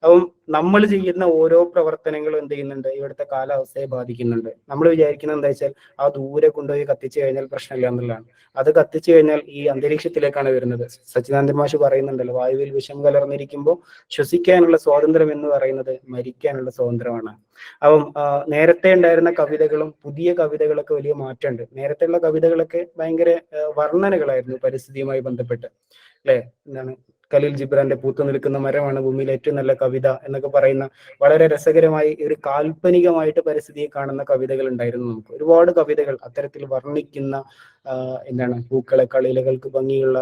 അപ്പം നമ്മൾ ചെയ്യുന്ന ഓരോ പ്രവർത്തനങ്ങളും എന്ത് ചെയ്യുന്നുണ്ട്, ഇവിടുത്തെ കാലാവസ്ഥയെ ബാധിക്കുന്നുണ്ട്. നമ്മൾ വിചാരിക്കുന്നത് എന്താ വെച്ചാൽ ആ ദൂരെ കൊണ്ടുപോയി കത്തിച്ചു കഴിഞ്ഞാൽ പ്രശ്നമില്ല എന്നുള്ളതാണ്. അത് കത്തിച്ചു കഴിഞ്ഞാൽ ഈ അന്തരീക്ഷത്തിലേക്കാണ് വരുന്നത്. സച്ചിദാനന്ദ മാഷ് പറയുന്നുണ്ടല്ലോ, വായുവിൽ വിഷം കലർന്നിരിക്കുമ്പോൾ ശ്വസിക്കാനുള്ള സ്വാതന്ത്ര്യം എന്ന് പറയുന്നത് മരിക്കാനുള്ള സ്വാതന്ത്ര്യമാണ്. അപ്പം നേരത്തെ ഉണ്ടായിരുന്ന കവിതകളും പുതിയ കവിതകളൊക്കെ വലിയ മാറ്റമുണ്ട്. നേരത്തെയുള്ള കവിതകളൊക്കെ ഭയങ്കര വർണ്ണനകളായിരുന്നു പരിസ്ഥിതിയുമായി ബന്ധപ്പെട്ട്, അല്ലെ? എന്താണ്, ഖലീൽ ജിബ്രാന്റെ പൂത്തു നിൽക്കുന്ന മരമാണ് ഭൂമിയിലെ ഏറ്റവും നല്ല കവിത എന്നൊക്കെ പറയുന്ന വളരെ രസകരമായി ഒരു കാൽപ്പനികമായിട്ട് പരിസ്ഥിതിയെ കാണുന്ന കവിതകൾ ഉണ്ടായിരുന്നു. നമുക്ക് ഒരുപാട് കവിതകൾ അത്തരത്തിൽ വർണ്ണിക്കുന്ന എന്താണ്, പൂക്കളെ കളിലകൾക്ക് ഭംഗിയുള്ള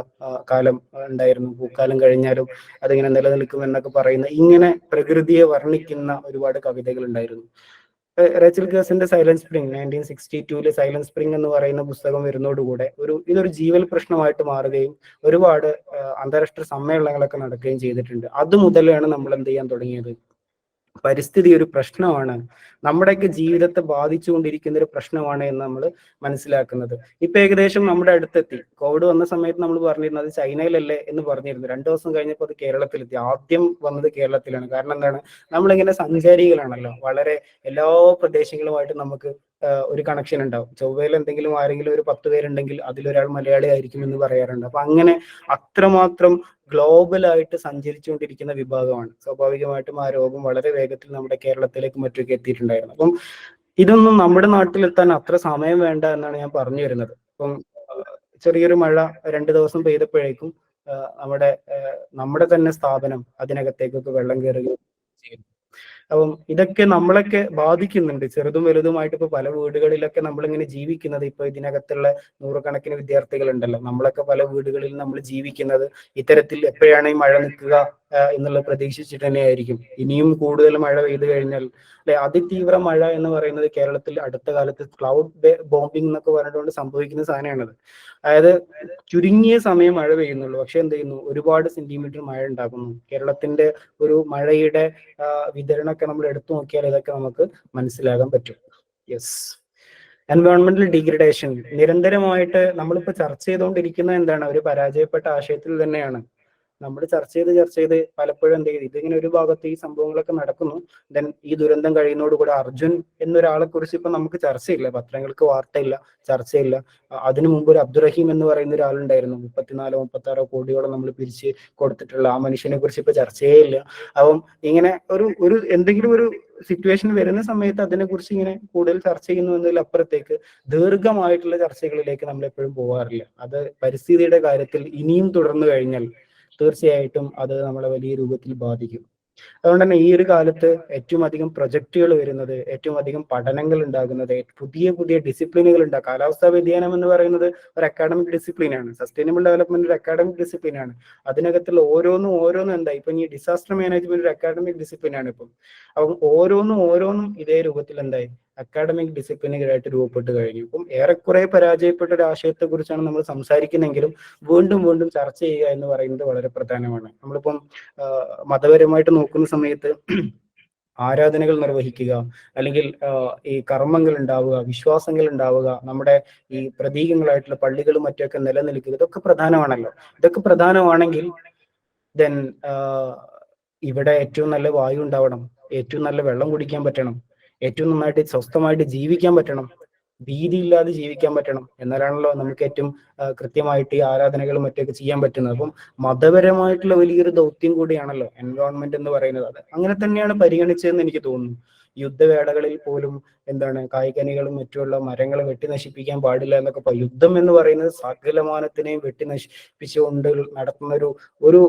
കാലം ഉണ്ടായിരുന്നു, പൂക്കാലം കഴിഞ്ഞാലും അതിങ്ങനെ നിലനിൽക്കും എന്നൊക്കെ പറയുന്ന, ഇങ്ങനെ പ്രകൃതിയെ വർണ്ണിക്കുന്ന ഒരുപാട് കവിതകൾ ഉണ്ടായിരുന്നു. റേച്ചൽ ഗേഴ്സിന്റെ സൈലന്റ് സ്പ്രിംഗ് 1962 സൈലന്റ് സ്പ്രിംഗ് എന്ന് പറയുന്ന പുസ്തകം വരുന്നതോടുകൂടെ ഇതൊരു ജീവൽ പ്രശ്നമായിട്ട് മാറുകയും ഒരുപാട് അന്താരാഷ്ട്ര സമ്മേളനങ്ങളൊക്കെ നടക്കുകയും ചെയ്തിട്ടുണ്ട്. അത് മുതലാണ് നമ്മൾ എന്ത് ചെയ്യാൻ തുടങ്ങിയത്, പരിസ്ഥിതി ഒരു പ്രശ്നമാണ്, നമ്മുടെയൊക്കെ ജീവിതത്തെ ബാധിച്ചുകൊണ്ടിരിക്കുന്ന ഒരു പ്രശ്നമാണ് എന്ന് നമ്മൾ മനസ്സിലാക്കുന്നത്. ഇപ്പൊ ഏകദേശം നമ്മുടെ അടുത്തെത്തി. കോവിഡ് വന്ന സമയത്ത് നമ്മൾ പറഞ്ഞിരുന്നത് ചൈനയിലല്ലേ എന്ന് പറഞ്ഞിരുന്നു. 2 ദിവസം കഴിഞ്ഞപ്പോൾ അത് കേരളത്തിലെത്തി. ആദ്യം വന്നത് കേരളത്തിലാണ്. കാരണം എന്താണ്, നമ്മളിങ്ങനെ സഞ്ചാരികളാണല്ലോ, വളരെ എല്ലാ പ്രദേശങ്ങളുമായിട്ട് നമുക്ക് ഒരു കണക്ഷൻ ഉണ്ടാവും. ചൊവ്വയിൽ എന്തെങ്കിലും ആരെങ്കിലും ഒരു 10 പേരുണ്ടെങ്കിൽ അതിലൊരാൾ മലയാളി ആയിരിക്കും എന്ന് പറയാറുണ്ട്. അപ്പൊ അങ്ങനെ അത്രമാത്രം ഗ്ലോബലായിട്ട് സഞ്ചരിച്ചുകൊണ്ടിരിക്കുന്ന വിഭാഗമാണ്. സ്വാഭാവികമായിട്ടും ആ രോഗം വളരെ വേഗത്തിൽ നമ്മുടെ കേരളത്തിലേക്ക് മറ്റൊക്കെ എത്തിയിട്ടുണ്ടായിരുന്നു. അപ്പം ഇതൊന്നും നമ്മുടെ നാട്ടിലെത്താൻ അത്ര സമയം വേണ്ട എന്നാണ് ഞാൻ പറഞ്ഞു വരുന്നത്. ഇപ്പം ചെറിയൊരു മഴ 2 ദിവസം പെയ്തപ്പോഴേക്കും നമ്മുടെ തന്നെ സ്ഥാപനം അതിനകത്തേക്കൊക്കെ വെള്ളം കയറുകയും ചെയ്തു. അപ്പം ഇതൊക്കെ നമ്മളൊക്കെ ബാധിക്കുന്നുണ്ട്, ചെറുതും വലുതുമായിട്ട്. ഇപ്പൊ പല വീടുകളിലൊക്കെ നമ്മളിങ്ങനെ ജീവിക്കുന്നത്, ഇപ്പൊ ഇതിനകത്തുള്ള നൂറുകണക്കിന് വിദ്യാർത്ഥികൾ ഉണ്ടല്ലോ, നമ്മളൊക്കെ പല വീടുകളിൽ നമ്മൾ ജീവിക്കുന്നത് ഇത്തരത്തിൽ എപ്പോഴാണ് ഈ മഴ നിൽക്കുക, എന്നുള്ളത് പ്രതീക്ഷിച്ചിട്ട് തന്നെയായിരിക്കും. ഇനിയും കൂടുതൽ മഴ പെയ്തു കഴിഞ്ഞാൽ അല്ലെ, അതിതീവ്ര മഴ എന്ന് പറയുന്നത് കേരളത്തിൽ അടുത്ത കാലത്ത് ക്ലൗഡ് ബോംബിംഗ് എന്നൊക്കെ പറഞ്ഞുകൊണ്ട് സംഭവിക്കുന്ന സാധനമാണത്. അതായത് ചുരുങ്ങിയ സമയം മഴ പെയ്യുന്നുള്ളൂ, പക്ഷെ എന്ത് ചെയ്യുന്നു, ഒരുപാട് സെന്റിമീറ്റർ മഴ ഉണ്ടാക്കുന്നു. കേരളത്തിന്റെ ഒരു മഴയുടെ വിതരണമൊക്കെ നമ്മൾ എടുത്തു നോക്കിയാൽ ഇതൊക്കെ നമുക്ക് മനസ്സിലാകാൻ പറ്റും. യെസ്. എൻവയോൺമെന്റൽ ഡിഗ്രഡേഷൻ നിരന്തരമായിട്ട് നമ്മളിപ്പോ ചർച്ച ചെയ്തുകൊണ്ടിരിക്കുന്ന എന്താണ്, ഒരു പരാജയപ്പെട്ട ആശയത്തിൽ തന്നെയാണ്. നമ്മൾ ചർച്ച ചെയ്ത് പലപ്പോഴും എന്ത് ചെയ്തു, ഇതിങ്ങനെ ഒരു ഭാഗത്ത് ഈ സംഭവങ്ങളൊക്കെ നടക്കുന്നു, ദെൻ ഈ ദുരന്തം കഴിയുന്നതോടുകൂടി അർജുൻ എന്നൊരാളെ കുറിച്ച് ഇപ്പൊ നമുക്ക് ചർച്ചയില്ല, പത്രങ്ങൾക്ക് വാർത്തയില്ല, ചർച്ചയില്ല. അതിനു മുമ്പ് ഒരു അബ്ദുറഹീം എന്ന് പറയുന്ന ഒരാളുണ്ടായിരുന്നു, 34-36 കോടിയോളം നമ്മൾ പിരിച്ച് കൊടുത്തിട്ടുള്ള ആ മനുഷ്യനെ കുറിച്ച് ഇപ്പൊ ചർച്ചയേ ഇല്ല. അപ്പം ഇങ്ങനെ ഒരു എന്തെങ്കിലും ഒരു സിറ്റുവേഷൻ വരുന്ന സമയത്ത് അതിനെക്കുറിച്ച് ഇങ്ങനെ കൂടുതൽ ചർച്ച ചെയ്യുന്നു എന്നതിലപ്പുറത്തേക്ക് ദീർഘമായിട്ടുള്ള ചർച്ചകളിലേക്ക് നമ്മൾ എപ്പോഴും പോകാറില്ല. അത് പരിസ്ഥിതിയുടെ കാര്യത്തിൽ ഇനിയും തുടർന്നു കഴിഞ്ഞാൽ തീർച്ചയായിട്ടും അത് നമ്മളെ വലിയ രൂപത്തിൽ ബാധിക്കും. അതുകൊണ്ട് തന്നെ ഈ ഒരു കാലത്ത് ഏറ്റവും അധികം പ്രൊജക്ടുകൾ വരുന്നത്, ഏറ്റവും അധികം പഠനങ്ങൾ ഉണ്ടാകുന്നത്, പുതിയ പുതിയ ഡിസിപ്ലിനുകൾ ഉണ്ടാകും. കാലാവസ്ഥാ വ്യതിയാനം എന്ന് പറയുന്നത് ഒരു അക്കാഡമിക് ഡിസിപ്ലിനാണ്, സസ്റ്റൈനബിൾ ഡെവലപ്മെന്റ് ഒരു അക്കാഡമിക് ഡിസിപ്ലിനാണ്. അതിനകത്തുള്ള ഓരോന്നും എന്താ, ഇപ്പൊ ഈ ഡിസാസ്റ്റർ മാനേജ്മെന്റ് ഒരു അക്കാഡമിക് ഡിസിപ്ലിനാണ് ഇപ്പം. അപ്പം ഓരോന്നും ഇതേ രൂപത്തിൽ എന്തായി അക്കാഡമിക് ഡിസിപ്ലിനുകളായിട്ട് രൂപപ്പെട്ട് കഴിഞ്ഞു. ഇപ്പം ഏറെക്കുറെ പരാജയപ്പെട്ട ഒരു ആശയത്തെ കുറിച്ചാണ് നമ്മൾ സംസാരിക്കുന്നെങ്കിലും വീണ്ടും ചർച്ച ചെയ്യുക എന്ന് പറയുന്നത് വളരെ പ്രധാനമാണ്. നമ്മളിപ്പം മതപരമായിട്ട് നോക്കുന്ന സമയത്ത് ആരാധനകൾ നിർവഹിക്കുക, അല്ലെങ്കിൽ ഈ കർമ്മങ്ങൾ ഉണ്ടാവുക, വിശ്വാസങ്ങൾ ഉണ്ടാവുക, നമ്മുടെ ഈ പ്രതീകങ്ങളായിട്ടുള്ള പള്ളികളും മറ്റൊക്കെ നിലനിൽക്കുക, ഇതൊക്കെ പ്രധാനമാണല്ലോ. ഇതൊക്കെ പ്രധാനമാണെങ്കിൽ ദെൻ ഇവിടെ ഏറ്റവും നല്ല വായു ഉണ്ടാവണം, ഏറ്റവും നല്ല വെള്ളം കുടിക്കാൻ പറ്റണം, ഏറ്റവും നന്നായിട്ട് സ്വസ്ഥമായിട്ട് ജീവിക്കാൻ പറ്റണം, ഭീതിയില്ലാതെ ജീവിക്കാൻ പറ്റണം. എന്നാലാണല്ലോ നമുക്ക് ഏറ്റവും കൃത്യമായിട്ട് ഈ ആരാധനകളും മറ്റൊക്കെ ചെയ്യാൻ പറ്റുന്നത്. അപ്പം മതപരമായിട്ടുള്ള വലിയൊരു ദൗത്യം കൂടിയാണല്ലോ എൻവയോൺമെന്റ് എന്ന് പറയുന്നത്. അത് അങ്ങനെ തന്നെയാണ് പരിഗണിച്ചതെന്ന് എനിക്ക് തോന്നുന്നു. യുദ്ധവേളകളിൽ പോലും എന്താണ്, കായ്കനികളും മറ്റുള്ള മരങ്ങൾ വെട്ടി നശിപ്പിക്കാൻ പാടില്ല എന്നൊക്കെ യുദ്ധം എന്ന് പറയുന്നത് സകലമാനത്തിനെയും വെട്ടി നശിപ്പിച്ചുകൊണ്ട് നടത്തുന്ന ഒരു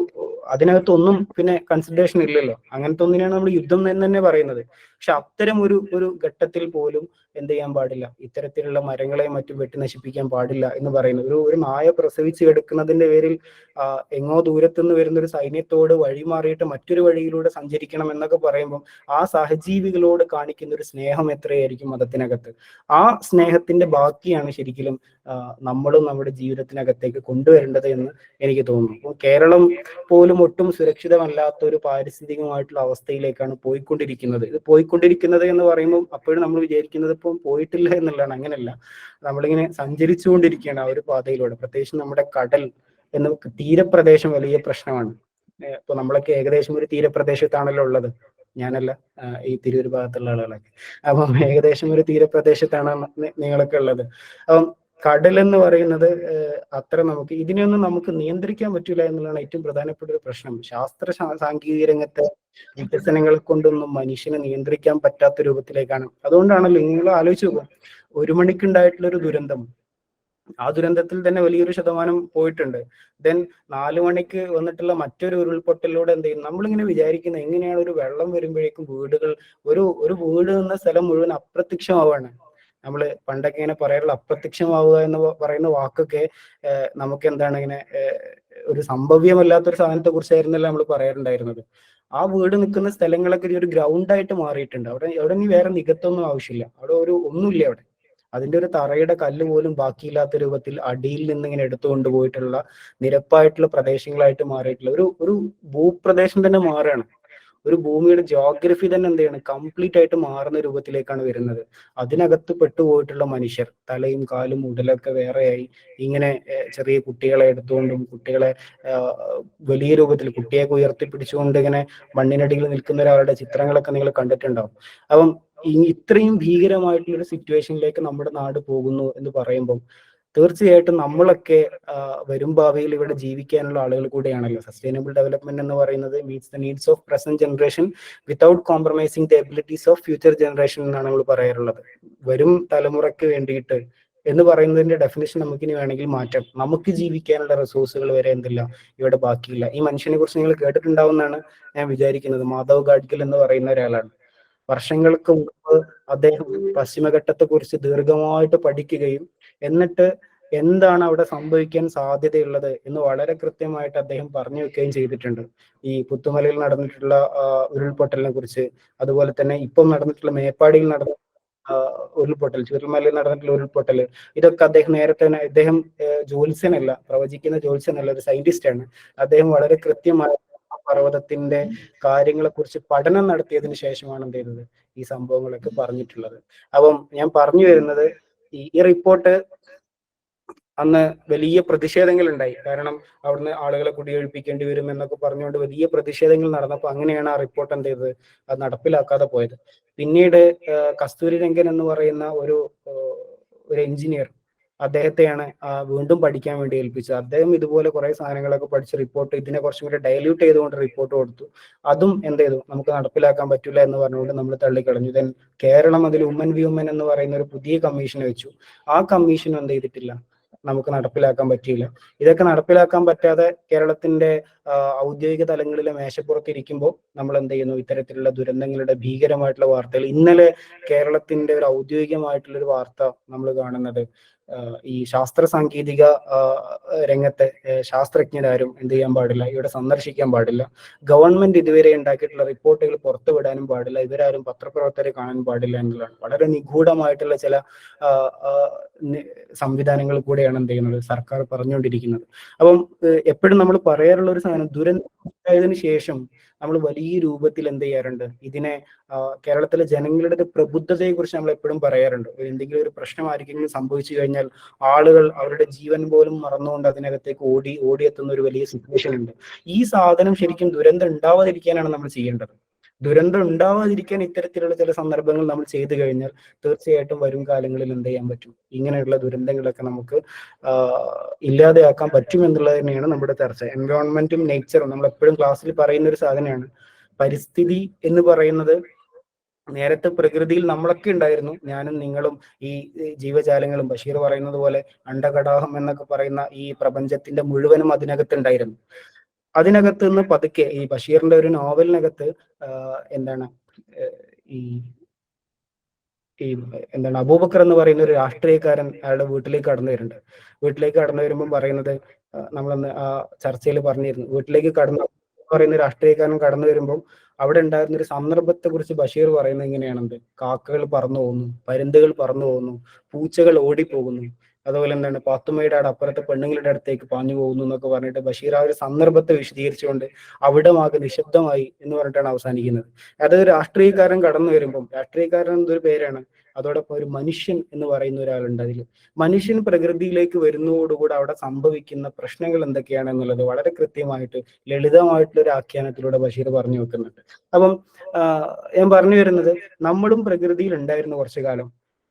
അതിനകത്തൊന്നും പിന്നെ കൺസിഡറേഷൻ ഇല്ലല്ലോ. അങ്ങനത്തെ ഒന്നിനാണ് നമ്മൾ യുദ്ധം എന്ന് തന്നെ പറയുന്നത്. പക്ഷെ അത്തരം ഒരു ഘട്ടത്തിൽ പോലും എന്ത് ചെയ്യാൻ പാടില്ല, ഇത്തരത്തിലുള്ള മരങ്ങളെയും മറ്റും വെട്ടി നശിപ്പിക്കാൻ പാടില്ല എന്ന് പറയുന്നത്. ഒരു നായ പ്രസവിച്ച് എടുക്കുന്നതിന്റെ പേരിൽ എങ്ങോ ദൂരത്തുനിന്ന് വരുന്ന ഒരു സൈന്യത്തോട് വഴിമാറിയിട്ട് മറ്റൊരു വഴിയിലൂടെ സഞ്ചരിക്കണം എന്നൊക്കെ പറയുമ്പോൾ ആ സഹജീവികളോട് കാണിക്കുന്ന ഒരു സ്നേഹം എത്രയായിരിക്കും മതത്തിനകത്ത്. ആ സ്നേഹത്തിന്റെ ബാക്കിയാണ് ശരിക്കും നമ്മളും നമ്മുടെ ജീവിതത്തിനകത്തേക്ക് കൊണ്ടുവരേണ്ടത് എന്ന് എനിക്ക് തോന്നുന്നു. അപ്പോൾ കേരളം പോലും ഒട്ടും സുരക്ഷിതമല്ലാത്ത ഒരു പാരിസ്ഥിതികമായിട്ടുള്ള അവസ്ഥയിലേക്കാണ് പോയിക്കൊണ്ടിരിക്കുന്നത്. ഇത് പോയിക്കൊണ്ടിരിക്കുന്നത് എന്ന് പറയുമ്പോൾ അപ്പോഴും നമ്മൾ വിചാരിക്കുന്നത് ഇപ്പം പോയിട്ടില്ല എന്നുള്ളതാണ്. അങ്ങനെയല്ല, നമ്മളിങ്ങനെ സഞ്ചരിച്ചുകൊണ്ടിരിക്കുകയാണ് ആ ഒരു പാതയിലൂടെ. പ്രത്യേകിച്ച് നമ്മുടെ കടൽ എന്ന തീരപ്രദേശം വലിയ പ്രശ്നമാണ്. ഇപ്പൊ നമ്മളൊക്കെ ഏകദേശം ഒരു തീരപ്രദേശത്താണല്ലോ ഉള്ളത്. ഞാനല്ല, ഈ തിരൂർ ഭാഗത്തുള്ള ആളുകളൊക്കെ. അപ്പം ഏകദേശം ഒരു തീരപ്രദേശത്താണ് നിങ്ങളൊക്കെ ഉള്ളത്. അപ്പം കടൽ എന്ന് പറയുന്നത് അത്ര ഇതിനെയൊന്നും നമുക്ക് നിയന്ത്രിക്കാൻ പറ്റില്ല എന്നുള്ളതാണ് ഏറ്റവും പ്രധാനപ്പെട്ട ഒരു പ്രശ്നം. സാങ്കേതിക രംഗത്തെ വികസനങ്ങളെ കൊണ്ടൊന്നും മനുഷ്യനെ നിയന്ത്രിക്കാൻ പറ്റാത്ത രൂപത്തിലേക്കാണ്. അതുകൊണ്ടാണല്ലോ നിങ്ങൾ ആലോചിച്ച് നോക്കും, 1 മണിക്കുണ്ടായിട്ടുള്ള ഒരു ദുരന്തം, ആ ദുരന്തത്തിൽ തന്നെ വലിയൊരു ശതമാനം പോയിട്ടുണ്ട്. ദെൻ 4 മണിക്ക് വന്നിട്ടുള്ള മറ്റൊരു ഉരുൾപൊട്ടലിലൂടെ എന്ത് ചെയ്യും, നമ്മളിങ്ങനെ വിചാരിക്കുന്നത് എങ്ങനെയാണ് ഒരു വെള്ളം വരുമ്പോഴേക്കും വീടുകൾ, ഒരു വീട് എന്ന സ്ഥലം മുഴുവൻ അപ്രത്യക്ഷമാവാണ്. നമ്മൾ പണ്ടൊക്കെ ഇങ്ങനെ പറയാറുള്ള അപ്രത്യക്ഷമാവുക എന്ന് പറയുന്ന വാക്കൊക്കെ നമുക്ക് എന്താണ് ഇങ്ങനെ ഒരു സംഭവ്യമല്ലാത്തൊരു സാധനത്തെ കുറിച്ചായിരുന്നല്ലോ നമ്മൾ പറയാറുണ്ടായിരുന്നത്. ആ വീട് നിൽക്കുന്ന സ്ഥലങ്ങളൊക്കെ ഒരു ഗ്രൗണ്ടായിട്ട് മാറിയിട്ടുണ്ട്. അവിടെ ഇനി വേറെ നികത്തൊന്നും ആവശ്യമില്ല, അവിടെ ഒന്നുമില്ല അവിടെ. അതിന്റെ ഒരു തറയുടെ കല്ല് പോലും ബാക്കിയില്ലാത്ത രൂപത്തിൽ അടിയിൽ നിന്ന് ഇങ്ങനെ എടുത്തുകൊണ്ട് പോയിട്ടുള്ള നിരപ്പായിട്ടുള്ള പ്രദേശങ്ങളായിട്ട് മാറിയിട്ടുള്ള ഒരു ഭൂപ്രദേശം തന്നെ മാറുകയാണ്. ഒരു ഭൂമിയുടെ ജോഗ്രഫി തന്നെ എന്ത് ചെയ്യാണ്, കംപ്ലീറ്റ് ആയിട്ട് മാറുന്ന രൂപത്തിലേക്കാണ് വരുന്നത്. അതിനകത്ത് പെട്ടുപോയിട്ടുള്ള മനുഷ്യർ തലയും കാലും ഉടലൊക്കെ വേറെയായി ഇങ്ങനെ ചെറിയ കുട്ടികളെ എടുത്തുകൊണ്ടും കുട്ടികളെ വലിയ രൂപത്തിൽ കുട്ടിയൊക്കെ ഉയർത്തിപ്പിടിച്ചുകൊണ്ട് ഇങ്ങനെ മണ്ണിനടിയിൽ നിൽക്കുന്ന ഒരാളുടെ ചിത്രങ്ങളൊക്കെ നിങ്ങൾ കണ്ടിട്ടുണ്ടാവും. അപ്പം ഇത്രയും ഭീകരമായിട്ടുള്ള ഒരു സിറ്റുവേഷനിലേക്ക് നമ്മുടെ നാട് പോകുന്നു എന്ന് പറയുമ്പോൾ തീർച്ചയായിട്ടും നമ്മളൊക്കെ വരും ഭാവിയിൽ ഇവിടെ ജീവിക്കാനുള്ള ആളുകൾ കൂടെയാണല്ലോ. സസ്റ്റൈനബിൾ ഡെവലപ്മെന്റ് എന്ന് പറയുന്നത് meats the needs of present generation without compromising the abilities of future generation എന്നാണ് നമ്മൾ പറയാറുള്ളത്. വരും തലമുറയ്ക്ക് വേണ്ടിയിട്ട് എന്ന് പറയുന്നതിന്റെ ഡെഫിനേഷൻ നമുക്കിനി വേണമെങ്കിൽ മാറ്റാം. നമുക്ക് ജീവിക്കാനുള്ള റിസോഴ്സുകൾ വരെ എന്തില്ല, ഇവിടെ ബാക്കിയില്ല. ഈ മനുഷ്യനെ കുറിച്ച് നിങ്ങൾ കേട്ടിട്ടുണ്ടാവുമെന്നാണ് ഞാൻ വിചാരിക്കുന്നത്. മാധവ് ഗാഡ്ഗിൽ എന്ന് പറയുന്ന ഒരാളാണ്. വർഷങ്ങൾക്ക് മുമ്പ് അദ്ദേഹം പശ്ചിമഘട്ടത്തെ കുറിച്ച് ദീർഘമായിട്ട് പഠിക്കുകയും എന്നിട്ട് എന്താണ് അവിടെ സംഭവിക്കാൻ സാധ്യതയുള്ളത് എന്ന് വളരെ കൃത്യമായിട്ട് അദ്ദേഹം പറഞ്ഞു വെക്കുകയും ചെയ്തിട്ടുണ്ട്. ഈ പുത്തുമലയിൽ നടന്നിട്ടുള്ള ഉരുൾപൊട്ടലിനെ കുറിച്ച്, അതുപോലെ തന്നെ ഇപ്പം നടന്നിട്ടുള്ള മേപ്പാടിയിൽ നടന്ന ഉരുൾപൊട്ടൽ, ചൂരൽമലയിൽ നടന്നിട്ടുള്ള ഉരുൾപൊട്ടൽ, ഇതൊക്കെ അദ്ദേഹം നേരത്തെ തന്നെ, അദ്ദേഹം ജ്യോത്സ്യനല്ല, പ്രവചിക്കുന്ന ജ്യോത്സ്യനല്ല, ഒരു സയന്റിസ്റ്റ് ആണ്. അദ്ദേഹം വളരെ കൃത്യമായി ആ പർവ്വതത്തിന്റെ കാര്യങ്ങളെ കുറിച്ച് പഠനം നടത്തിയതിനു ശേഷമാണ് എന്ത് ചെയ്തത്, ഈ സംഭവങ്ങളൊക്കെ പറഞ്ഞിട്ടുള്ളത്. അപ്പം ഞാൻ പറഞ്ഞു വരുന്നത്, ഈ റിപ്പോർട്ട് അന്ന് വലിയ പ്രതിഷേധങ്ങൾ ഉണ്ടായി. കാരണം അവിടുന്ന് ആളുകളെ കുടിയൊഴിപ്പിക്കേണ്ടി വരും എന്നൊക്കെ പറഞ്ഞുകൊണ്ട് വലിയ പ്രതിഷേധങ്ങൾ നടന്നപ്പോൾ അങ്ങനെയാണ് ആ റിപ്പോർട്ട് എന്ത് ചെയ്തത്, അത് നടപ്പിലാക്കാതെ പോയത്. പിന്നീട് കസ്തൂരി രംഗൻ എന്ന് പറയുന്ന ഒരു എഞ്ചിനീയർ, അദ്ദേഹത്തെയാണ് വീണ്ടും പഠിക്കാൻ വേണ്ടി ഏൽപ്പിച്ചത്. അദ്ദേഹം ഇതുപോലെ കുറെ സാധനങ്ങളൊക്കെ പഠിച്ച് റിപ്പോർട്ട് ഇതിനെ കുറച്ചും കൂടി ഡയല്യൂട്ട് ചെയ്തുകൊണ്ട് റിപ്പോർട്ട് കൊടുത്തു. അതും എന്ത് ചെയ്തു, നമുക്ക് നടപ്പിലാക്കാൻ പറ്റില്ല എന്ന് പറഞ്ഞുകൊണ്ട് നമ്മൾ തള്ളിക്കളഞ്ഞു. ദെൻ കേരളം അതിൽ ഉമ്മൻ വി ഉമ്മൻ എന്ന് പറയുന്ന ഒരു പുതിയ കമ്മീഷൻ വെച്ചു. ആ കമ്മീഷൻ എന്ത് ചെയ്തിട്ടില്ല, നമുക്ക് നടപ്പിലാക്കാൻ പറ്റിയില്ല. ഇതൊക്കെ നടപ്പിലാക്കാൻ പറ്റാതെ കേരളത്തിന്റെ ഔദ്യോഗിക തലങ്ങളിലെ മേശപ്പുറത്തിരിക്കുമ്പോൾ നമ്മൾ എന്ത് ചെയ്യുന്നു, ഇത്തരത്തിലുള്ള ദുരന്തങ്ങളുടെ ഭീകരമായിട്ടുള്ള വാർത്തകൾ. ഇന്നലെ കേരളത്തിന്റെ ഒരു ഔദ്യോഗികമായിട്ടുള്ള ഒരു വാർത്ത നമ്മൾ കാണുന്നത്, ഈ ശാസ്ത്ര സാങ്കേതിക രംഗത്തെ ശാസ്ത്രജ്ഞരാരും എന്ത് ചെയ്യാൻ പാടില്ല, ഇവിടെ സന്ദർശിക്കാൻ പാടില്ല. ഗവൺമെന്റ് ഇതുവരെ ഉണ്ടാക്കിയിട്ടുള്ള റിപ്പോർട്ടുകൾ പുറത്തുവിടാനും പാടില്ല. ഇവരാരും പത്രപ്രവർത്തകരെ കാണാൻ പാടില്ല എന്നുള്ളതാണ്. വളരെ നിഗൂഢമായിട്ടുള്ള ചില സംവിധാനങ്ങൾ കൂടെയാണ് എന്ത് ചെയ്യുന്നത്, സർക്കാർ പറഞ്ഞുകൊണ്ടിരിക്കുന്നത്. അപ്പം എപ്പോഴും നമ്മൾ പറയാറുള്ള ഒരു സാധനം, ദുരന്തമായതിനു ശേഷം നമ്മൾ വലിയ രൂപത്തിൽ എന്ത് ചെയ്യാറുണ്ട്, ഇതിനെ കേരളത്തിലെ ജനങ്ങളുടെ പ്രബുദ്ധതയെ കുറിച്ച് നമ്മൾ എപ്പോഴും പറയാറുണ്ട്. എന്തെങ്കിലും ഒരു പ്രശ്നം ആർക്കെങ്കിലും സംഭവിച്ചു കഴിഞ്ഞാൽ ആളുകൾ അവരുടെ ജീവൻ പോലും മറന്നുകൊണ്ട് അതിനകത്തേക്ക് ഓടിയെത്തുന്ന ഒരു വലിയ സിറ്റുവേഷൻ ഉണ്ട്. ഈ സാധനം ശരിക്കും ദുരന്തം ഉണ്ടാവാതിരിക്കാനാണ് നമ്മൾ ചെയ്യേണ്ടത്. ദുരന്തം ഉണ്ടാവാതിരിക്കാൻ ഇത്തരത്തിലുള്ള ചില സന്ദർഭങ്ങൾ നമ്മൾ ചെയ്തു കഴിഞ്ഞാൽ തീർച്ചയായിട്ടും വരും കാലങ്ങളിൽ എന്ത് ചെയ്യാൻ പറ്റും, ഇങ്ങനെയുള്ള ദുരന്തങ്ങളൊക്കെ നമുക്ക് ഇല്ലാതെയാക്കാൻ പറ്റും എന്നുള്ളത് തന്നെയാണ് നമ്മുടെ ചർച്ച. എൻവയോൺമെന്റും നേച്ചറും നമ്മൾ എപ്പോഴും ക്ലാസ്സിൽ പറയുന്ന ഒരു സാധനമാണ്. പരിസ്ഥിതി എന്ന് പറയുന്നത് നേരത്തെ പ്രകൃതിയിൽ നമ്മളൊക്കെ ഉണ്ടായിരുന്നു, ഞാനും നിങ്ങളും ഈ ജീവജാലങ്ങളും. ബഷീർ പറയുന്നത് പോലെ അണ്ടകടാഹം എന്നൊക്കെ പറയുന്ന ഈ പ്രപഞ്ചത്തിന്റെ മുഴുവനും അതിനകത്ത് ഉണ്ടായിരുന്നു. അതിനകത്ത് നിന്ന് പതുക്കെ ഈ ബഷീറിന്റെ ഒരു നോവലിനകത്ത് എന്താണ് ഈ ഈ എന്താണ് അബൂബക്കർ എന്ന് പറയുന്ന ഒരു രാഷ്ട്രീയക്കാരൻ അയാളുടെ വീട്ടിലേക്ക് കടന്നു വരുന്നുണ്ട്. വീട്ടിലേക്ക് കടന്നു വരുമ്പോൾ പറയുന്നത്, നമ്മളന്ന് ആ ചർച്ചയിൽ പറഞ്ഞിരുന്നു, വീട്ടിലേക്ക് കടന്നു പറയുന്ന രാഷ്ട്രീയക്കാരൻ കടന്നു വരുമ്പോൾ അവിടെ ഉണ്ടായിരുന്ന ഒരു സന്ദർഭത്തെ കുറിച്ച് ബഷീർ പറയുന്നത് ഇങ്ങനെയാണെന്ത്, കാക്കകൾ പറന്നു പോകുന്നു, പരുന്തുകൾ പറന്നു പോകുന്നു, പൂച്ചകൾ ഓടിപ്പോകുന്നു, അതുപോലെ എന്താണ് പാത്തുമ്മയുടെ അപ്പുറത്തെ പെണ്ണുങ്ങളുടെ അടുത്തേക്ക് പാഞ്ഞു പോകുന്നു എന്നൊക്കെ പറഞ്ഞിട്ട് ബഷീർ ആ ഒരു സന്ദർഭത്തെ വിശദീകരിച്ചുകൊണ്ട് അവിടെ ആകെ നിശബ്ദമായി എന്ന് പറഞ്ഞിട്ടാണ് അവസാനിക്കുന്നത്. അത് രാഷ്ട്രീയക്കാരൻ കടന്നു വരുമ്പം, രാഷ്ട്രീയക്കാരൻ എന്തൊരു പേരാണ്, അതോടൊപ്പം ഒരു മനുഷ്യൻ എന്ന് പറയുന്ന ഒരാളുണ്ട്. അതിൽ മനുഷ്യൻ പ്രകൃതിയിലേക്ക് വരുന്നതോടുകൂടെ അവിടെ സംഭവിക്കുന്ന പ്രശ്നങ്ങൾ എന്തൊക്കെയാണ് എന്നുള്ളത് വളരെ കൃത്യമായിട്ട് ലളിതമായിട്ടുള്ള ഒരു ആഖ്യാനത്തിലൂടെ ബഷീർ പറഞ്ഞു വെക്കുന്നുണ്ട്. അപ്പം ഞാൻ പറഞ്ഞു വരുന്നത്, നമ്മളും പ്രകൃതിയിൽ ഉണ്ടായിരുന്നു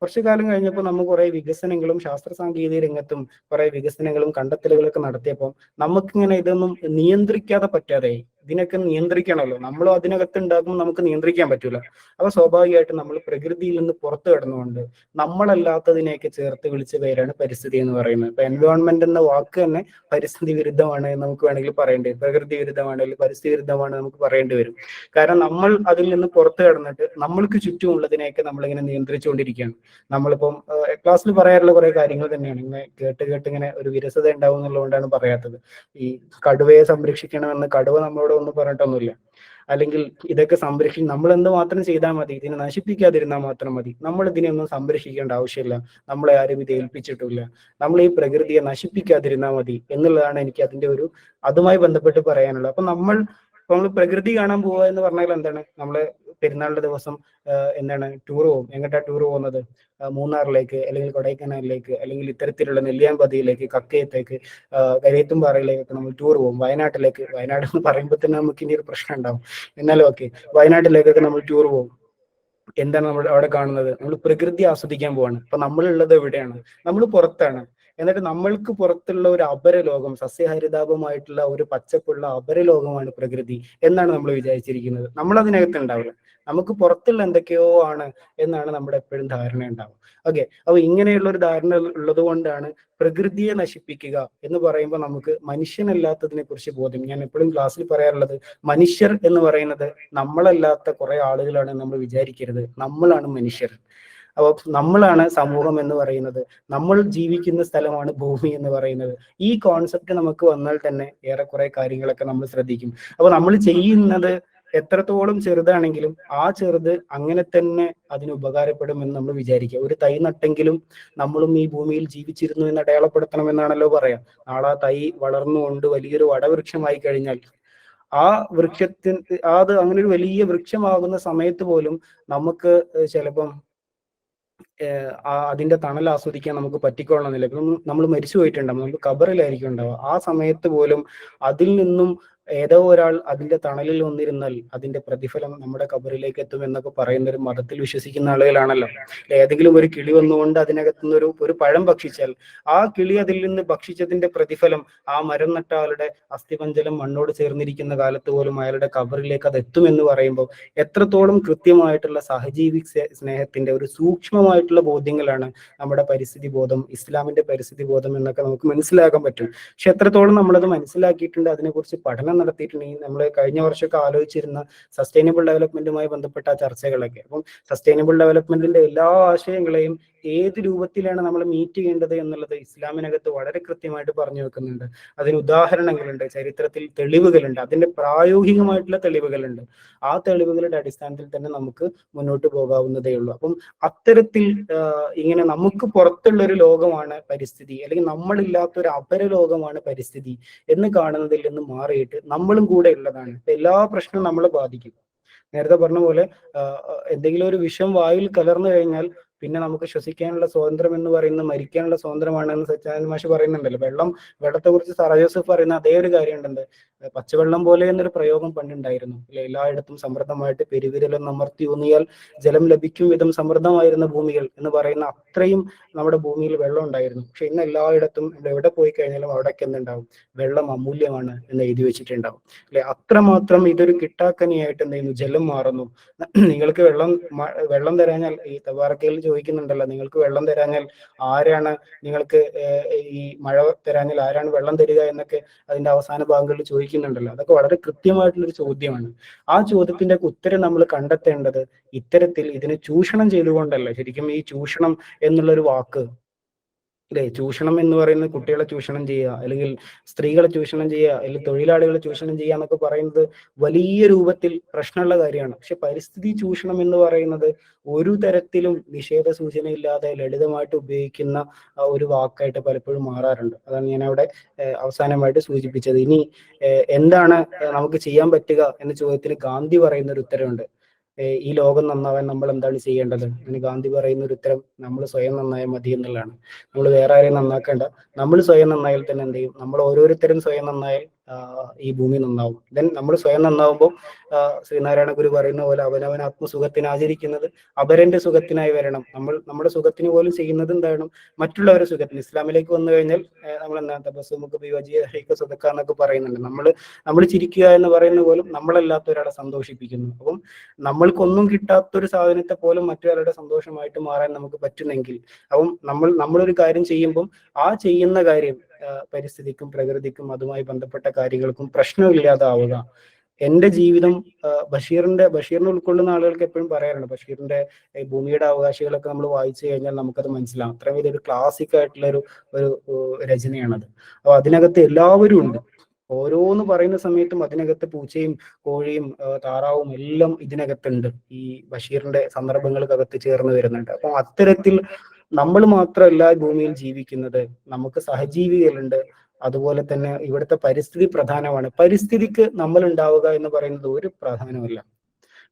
കുറച്ചു കാലം കഴിഞ്ഞപ്പോൾ നമുക്ക് കുറെ വികസനങ്ങളും ശാസ്ത്ര സാങ്കേതിക രംഗത്തും കുറെ വികസനങ്ങളും കണ്ടെത്തലുകളൊക്കെ നടത്തിയപ്പോൾ നമുക്കിങ്ങനെ ഇതൊന്നും നിയന്ത്രിക്കാതെ പറ്റാതെ, ഇതിനൊക്കെ നിയന്ത്രിക്കണമല്ലോ, നമ്മളും അതിനകത്ത് ഉണ്ടാകുമ്പോൾ നമുക്ക് നിയന്ത്രിക്കാൻ പറ്റൂല. അപ്പൊ സ്വാഭാവികമായിട്ടും നമ്മൾ പ്രകൃതിയിൽ നിന്ന് പുറത്തു കിടന്നുകൊണ്ട് നമ്മളല്ലാത്തതിനെയൊക്കെ ചേർത്ത് വിളിച്ച പേരാണ് പരിസ്ഥിതി എന്ന് പറയുന്നത്. ഇപ്പൊ എൻവയോൺമെന്റ് എന്ന വാക്ക് തന്നെ പരിസ്ഥിതി വിരുദ്ധമാണ് എന്ന് നമുക്ക് വേണമെങ്കിൽ പറയേണ്ടി വരും. പ്രകൃതി വിരുദ്ധമാണ് അല്ലെങ്കിൽ പരിസ്ഥിതി വിരുദ്ധമാണ് നമുക്ക് പറയേണ്ടി വരും. കാരണം നമ്മൾ അതിൽ നിന്ന് പുറത്തു കിടന്നിട്ട് നമ്മൾക്ക് ചുറ്റുമുള്ളതിനെയൊക്കെ നമ്മളിങ്ങനെ നിയന്ത്രിച്ചുകൊണ്ടിരിക്കുകയാണ്. നമ്മളിപ്പം ക്ലാസ്സിൽ പറയാറുള്ള കുറെ കാര്യങ്ങൾ തന്നെയാണ്. ഇങ്ങനെ കേട്ട് ഇങ്ങനെ ഒരു വിരസത ഉണ്ടാവും എന്നുള്ളതുകൊണ്ടാണ് പറയാത്തത്. ഈ കടുവയെ സംരക്ഷിക്കണമെന്ന് കടുവ നമ്മളോട് ഒന്നും പറഞ്ഞിട്ടൊന്നുമില്ല. അല്ലെങ്കിൽ ഇതൊക്കെ നമ്മൾ എന്ത് മാത്രം ചെയ്താൽ മതി, ഇതിനെ നശിപ്പിക്കാതിരുന്നാൽ മാത്രം മതി. നമ്മൾ ഇതിനെയൊന്നും സംരക്ഷിക്കേണ്ട ആവശ്യമില്ല, നമ്മളെ ആരും ഇത് ഏൽപ്പിച്ചിട്ടില്ല, നമ്മൾ ഈ പ്രകൃതിയെ നശിപ്പിക്കാതിരുന്നാൽ മതി എന്നുള്ളതാണ് എനിക്ക് അതിന്റെ അതുമായി ബന്ധപ്പെട്ട് പറയാനുള്ളത്. അപ്പൊ നമ്മൾ പ്രകൃതി കാണാൻ പോവുക എന്ന് പറഞ്ഞാൽ എന്താണ്, നമ്മള് പെരുന്നാളിന്റെ ദിവസം എന്താണ് ടൂർ പോകും. എങ്ങോട്ടാ ടൂർ പോകുന്നത്? മൂന്നാറിലേക്ക്, അല്ലെങ്കിൽ കൊടൈക്കനാലിലേക്ക്, അല്ലെങ്കിൽ ഇത്തരത്തിലുള്ള നെല്ലിയാമ്പതിയിലേക്ക്, കക്കയത്തേക്ക്, കരിയത്തുംപാറയിലേക്കൊക്കെ നമ്മൾ ടൂർ പോകും. വയനാട്ടിലേക്ക്, വയനാട് എന്ന് പറയുമ്പോൾ തന്നെ നമുക്ക് ഇനി ഒരു പ്രശ്നം ഉണ്ടാവും, എന്നാലും ഓക്കെ, വയനാട്ടിലേക്കൊക്കെ നമ്മൾ ടൂർ പോകും. എന്താണ് നമ്മൾ അവിടെ കാണുന്നത്? നമ്മൾ പ്രകൃതി ആസ്വദിക്കാൻ പോവാണ്. അപ്പൊ നമ്മളുള്ളത് എവിടെയാണ്? നമ്മൾ പുറത്താണ്. എന്നിട്ട് നമ്മൾക്ക് പുറത്തുള്ള ഒരു അപരലോകം, സസ്യഹരിതാപമായിട്ടുള്ള ഒരു പച്ചപ്പുള്ള അപരലോകമാണ് പ്രകൃതി എന്നാണ് നമ്മൾ വിചാരിച്ചിരിക്കുന്നത്. നമ്മൾ അതിനകത്ത് ഉണ്ടാവില്ല, നമുക്ക് പുറത്തുള്ള എന്തൊക്കെയോ ആണ് എന്നാണ് നമ്മുടെ എപ്പോഴും ധാരണ ഉണ്ടാവുക. ഓക്കെ, അപ്പൊ ഇങ്ങനെയുള്ള ഒരു ധാരണ ഉള്ളത് കൊണ്ടാണ് പ്രകൃതിയെ നശിപ്പിക്കുക എന്ന് പറയുമ്പോൾ നമുക്ക് മനുഷ്യനല്ലാത്തതിനെ കുറിച്ച് ബോധ്യം. ഞാൻ എപ്പോഴും ക്ലാസ്സിൽ പറയാറുള്ളത്, മനുഷ്യർ എന്ന് പറയുന്നത് നമ്മളല്ലാത്ത കുറെ ആളുകളാണ് നമ്മൾ വിചാരിക്കരുത്, നമ്മളാണ് മനുഷ്യർ. അപ്പോൾ നമ്മളാണ് സമൂഹം എന്ന് പറയുന്നത്, നമ്മൾ ജീവിക്കുന്ന സ്ഥലമാണ് ഭൂമി എന്ന് പറയുന്നത്. ഈ കോൺസെപ്റ്റ് നമുക്ക് വന്നാൽ തന്നെ ഏറെക്കുറെ കാര്യങ്ങളൊക്കെ നമ്മൾ ശ്രദ്ധിക്കും. അപ്പോൾ നമ്മൾ ചെയ്യുന്നത് എത്രത്തോളം ചെറുതാണെങ്കിലും ആ ചെറുത് അങ്ങനെ തന്നെ അതിന് ഉപകാരപ്പെടുമെന്ന് നമ്മൾ വിചാരിക്കുക. ഒരു തൈ നട്ടെങ്കിലും നമ്മളും ഈ ഭൂമിയിൽ ജീവിച്ചിരുന്നു എന്ന് അടയാളപ്പെടുത്തണമെന്നാണല്ലോ പറയാം. നാളെ ആ തൈ വളർന്നുകൊണ്ട് വലിയൊരു വടവൃക്ഷമായി കഴിഞ്ഞാൽ ആ വൃക്ഷത്തിന് അത് അങ്ങനെ ഒരു വലിയ വൃക്ഷമാകുന്ന സമയത്ത് പോലും നമുക്ക് ചിലപ്പം അതിന്റെ തണൽ ആസ്വദിക്കാൻ നമുക്ക് പറ്റിക്കൊള്ളണമെന്നില്ല. ഇപ്പം നമ്മൾ മരിച്ചു പോയിട്ടുണ്ടാവും, നമുക്ക് ഖബറിലായിരിക്കും ഉണ്ടാവുക. ആ സമയത്ത് പോലും അതിൽ നിന്നും ഏതോ ഒരാൾ അതിന്റെ തണലിൽ വന്നിരുന്നാൽ അതിന്റെ പ്രതിഫലം നമ്മുടെ ഖബറിലേക്ക് എത്തും എന്നൊക്കെ പറയുന്ന ഒരു മതത്തിൽ വിശ്വസിക്കുന്ന ആളുകളാണല്ലോ. ഏതെങ്കിലും ഒരു കിളി വന്നുകൊണ്ട് അതിനകത്തുനിന്ന് ഒരു പഴം ഭക്ഷിച്ചാൽ ആ കിളി അതിൽ നിന്ന് ഭക്ഷിച്ചതിന്റെ പ്രതിഫലം ആ മരം നട്ട ആളുടെ അസ്ഥിപഞ്ജലം മണ്ണോട് ചേർന്നിരിക്കുന്ന കാലത്ത് പോലും അയാളുടെ ഖബറിലേക്ക് അത് എത്തുമെന്ന് പറയുമ്പോൾ എത്രത്തോളം കൃത്യമായിട്ടുള്ള സഹജീവി സ്നേഹത്തിന്റെ ഒരു സൂക്ഷ്മമായിട്ടുള്ള ബോധ്യങ്ങളാണ് നമ്മുടെ പരിസ്ഥിതി ബോധം, ഇസ്ലാമിന്റെ പരിസ്ഥിതി ബോധം എന്നൊക്കെ നമുക്ക് മനസ്സിലാക്കാൻ പറ്റും. പക്ഷെ എത്രത്തോളം നമ്മളത് മനസ്സിലാക്കിയിട്ടുണ്ട്, അതിനെക്കുറിച്ച് പഠനം നടത്തിയിട്ടുണ്ടെങ്കിൽ നമ്മൾ കഴിഞ്ഞ വർഷമൊക്കെ ആലോചിച്ചിരുന്ന സസ്റ്റൈനബിൾ ഡെവലപ്മെന്റുമായി ബന്ധപ്പെട്ട ചർച്ചകളൊക്കെ. അപ്പം സസ്റ്റൈനബിൾ ഡെവലപ്മെന്റിന്റെ എല്ലാ ആശയങ്ങളെയും ഏത് രൂപത്തിലാണ് നമ്മൾ മീറ്റ് ചെയ്യേണ്ടത് എന്നുള്ളത് ഇസ്ലാമിനകത്ത് വളരെ കൃത്യമായിട്ട് പറഞ്ഞു വെക്കുന്നുണ്ട്. അതിന് ഉദാഹരണങ്ങളുണ്ട്, ചരിത്രത്തിൽ തെളിവുകളുണ്ട്, അതിന്റെ പ്രായോഗികമായിട്ടുള്ള തെളിവുകളുണ്ട്. ആ തെളിവുകളുടെ അടിസ്ഥാനത്തിൽ തന്നെ നമുക്ക് മുന്നോട്ട് പോകാവുന്നതേ ഉള്ളൂ. അപ്പം അത്തരത്തിൽ ഇങ്ങനെ നമുക്ക് പുറത്തുള്ള ഒരു ലോകമാണ് പരിസ്ഥിതി, അല്ലെങ്കിൽ നമ്മളില്ലാത്ത ഒരു അപരലോകമാണ് പരിസ്ഥിതി എന്ന് കാണുന്നതിൽ നിന്ന് മാറിയിട്ട് നമ്മളും കൂടെ ഉള്ളതാണ്. എല്ലാ പ്രശ്നവും നമ്മളെ ബാധിക്കും. നേരത്തെ പറഞ്ഞ പോലെ എന്തെങ്കിലും ഒരു വിഷം വായിൽ കലർന്നു കഴിഞ്ഞാൽ പിന്നെ നമുക്ക് ശ്വസിക്കാനുള്ള സ്വാതന്ത്ര്യം എന്ന് പറയുന്നത് മരിക്കാനുള്ള സ്വാതന്ത്ര്യമാണെന്ന് സച്ചാനന്ദ മാഷ് പറയുന്നുണ്ടല്ലോ. വെള്ളത്തെ കുറിച്ച് സാറാ ജോസഫ് പറയുന്ന അതേ ഒരു കാര്യമുണ്ട്. പച്ചവെള്ളം പോലെ എന്നൊരു പ്രയോഗം പണ്ടുണ്ടായിരുന്നു അല്ലെ. എല്ലായിടത്തും സമൃദ്ധമായിട്ട് പെരുവിരലും അമർത്തി ഊന്നിയാൽ ജലം ലഭിക്കും വിധം സമൃദ്ധമായിരുന്ന ഭൂമികൾ എന്ന് പറയുന്ന അത്രയും നമ്മുടെ ഭൂമിയിൽ വെള്ളം ഉണ്ടായിരുന്നു. പക്ഷെ ഇന്ന് എല്ലായിടത്തും എവിടെ പോയി കഴിഞ്ഞാലും അവിടേക്ക് എന്തുണ്ടാവും, വെള്ളം അമൂല്യമാണ് എന്ന് എഴുതി വെച്ചിട്ടുണ്ടാവും അല്ലെ. അത്രമാത്രം ഇതൊരു കിട്ടാക്കനിയായിട്ട് എന്ത് ചെയ്യുന്നു, ജലം മാറുന്നു. നിങ്ങൾക്ക് വെള്ളം തരാഞ്ഞാൽ, ഈ തബാറക്കയിൽ ചോദിക്കുന്നുണ്ടല്ലോ, നിങ്ങൾക്ക് വെള്ളം തരാഞ്ഞാൽ ആരാണ്, നിങ്ങൾക്ക് ഈ മഴ തരാഞ്ഞാൽ ആരാണ് വെള്ളം തരിക എന്നൊക്കെ അതിന്റെ അവസാന ഭാഗങ്ങളിൽ ചോദിക്കുന്നുണ്ടല്ലോ. അതൊക്കെ വളരെ കൃത്യമായിട്ടുള്ളൊരു ചോദ്യമാണ്. ആ ചോദ്യത്തിന്റെ ഉത്തരം നമ്മൾ കണ്ടെത്തേണ്ടത് ഇത്തരത്തിൽ ഇതിനെ ചൂഷണം ചെയ്തുകൊണ്ടല്ല. ശരിക്കും ഈ ചൂഷണം എന്നുള്ളൊരു വാക്ക് അല്ലെ, ചൂഷണം എന്ന് പറയുന്നത് കുട്ടികളെ ചൂഷണം ചെയ്യുക, അല്ലെങ്കിൽ സ്ത്രീകളെ ചൂഷണം ചെയ്യുക, അല്ലെങ്കിൽ തൊഴിലാളികളെ ചൂഷണം ചെയ്യുക എന്നൊക്കെ പറയുന്നത് വലിയ രൂപത്തിൽ പ്രശ്നമുള്ള കാര്യമാണ്. പക്ഷെ പരിസ്ഥിതി ചൂഷണം എന്ന് പറയുന്നത് ഒരു തരത്തിലും നിഷേധ സൂചനയില്ലാതെ ലളിതമായിട്ട് ഉപയോഗിക്കുന്ന ഒരു വാക്കായിട്ട് പലപ്പോഴും മാറാറുണ്ട്. അതാണ് ഞാൻ അവിടെ അവസാനമായിട്ട് സൂചിപ്പിച്ചത്. ഇനി എന്താണ് നമുക്ക് ചെയ്യാൻ പറ്റുക എന്ന ചോദ്യത്തിന് ഗാന്ധി പറയുന്ന ഒരു ഉത്തരവുണ്ട്. ഈ ലോകം നന്നാവാൻ നമ്മൾ എന്താണ് ചെയ്യേണ്ടത്? അതിന് ഗാന്ധി പറയുന്ന ഒരു ഉത്തരം, നമ്മൾ സ്വയം നന്നായാൽ മതി എന്നുള്ളതാണ്. നമ്മൾ വേറെ ആരെയും നന്നാക്കേണ്ട, നമ്മൾ സ്വയം നന്നായാൽ തന്നെ എന്ത് ചെയ്യും, നമ്മൾ ഓരോരുത്തരും സ്വയം നന്നായാൽ ഈ ഭൂമി നന്നാവും. ദെൻ നമ്മൾ സ്വയം നന്നാവുമ്പോൾ ശ്രീനാരായണ ഗുരു പറയുന്ന പോലെ അവനവൻ ആത്മസുഖത്തിന് ആചരിക്കുന്നത് അപരന്റെ സുഖത്തിനായി വരണം. നമ്മൾ നമ്മുടെ സുഖത്തിന് പോലും ചെയ്യുന്നത് എന്താണ്, മറ്റുള്ളവരുടെ സുഖത്തിന്. ഇസ്ലാമിലേക്ക് വന്നു കഴിഞ്ഞാൽ നമ്മൾ എന്താ തബസ്സുമുക്ക് ബിവജിഹിക സദഖ എന്നൊക്കെ പറയുന്നുണ്ട്. നമ്മൾ ചിരിക്കുക എന്ന് പറയുന്ന പോലും നമ്മളല്ലാത്ത ഒരാളെ സന്തോഷിപ്പിക്കുന്നു. അപ്പം നമ്മൾക്കൊന്നും കിട്ടാത്തൊരു സാധനത്തെ പോലും മറ്റൊരാളുടെ സന്തോഷമായിട്ട് മാറാൻ നമുക്ക് പറ്റുന്നെങ്കിൽ, അപ്പം നമ്മളൊരു കാര്യം ചെയ്യുമ്പം ആ ചെയ്യുന്ന കാര്യം പരിസ്ഥിതിക്കും പ്രകൃതിക്കും അതുമായി ബന്ധപ്പെട്ട കാര്യങ്ങൾക്കും പ്രശ്നമില്ലാതാവുക. എന്റെ ജീവിതം ബഷീറിനെ ഉൾക്കൊള്ളുന്ന ആളുകൾക്ക് എപ്പോഴും പറയാറുണ്ട്, ബഷീറിന്റെ ഭൂമിയുടെ അവകാശികളൊക്കെ നമ്മൾ വായിച്ചു കഴിഞ്ഞാൽ നമുക്കത് മനസ്സിലാവും. അത്രയും വലിയൊരു ക്ലാസിക് ആയിട്ടുള്ള ഒരു രചനയാണത്. അപ്പൊ അതിനകത്ത് എല്ലാവരും ഉണ്ട്. ഓരോന്ന് പറയുന്ന സമയത്തും അതിനകത്ത് പൂച്ചയും കോഴിയും താറാവും എല്ലാം ഇതിനകത്തുണ്ട്. ഈ ബഷീറിന്റെ സന്ദർഭങ്ങൾക്കകത്ത് ചേർന്ന് വരുന്നുണ്ട്. അപ്പൊ അത്തരത്തിൽ നമ്മൾ മാത്രമല്ല ഭൂമിയിൽ ജീവിക്കുന്നത്, നമുക്ക് സഹജീവികളുണ്ട്. അതുപോലെ തന്നെ ഇവിടുത്തെ പരിസ്ഥിതി പ്രധാനമാണ്. പരിസ്ഥിതിക്ക് നമ്മൾ ഉണ്ടാവുക എന്ന് പറയുന്നത് ഒരു പ്രധാനമല്ല.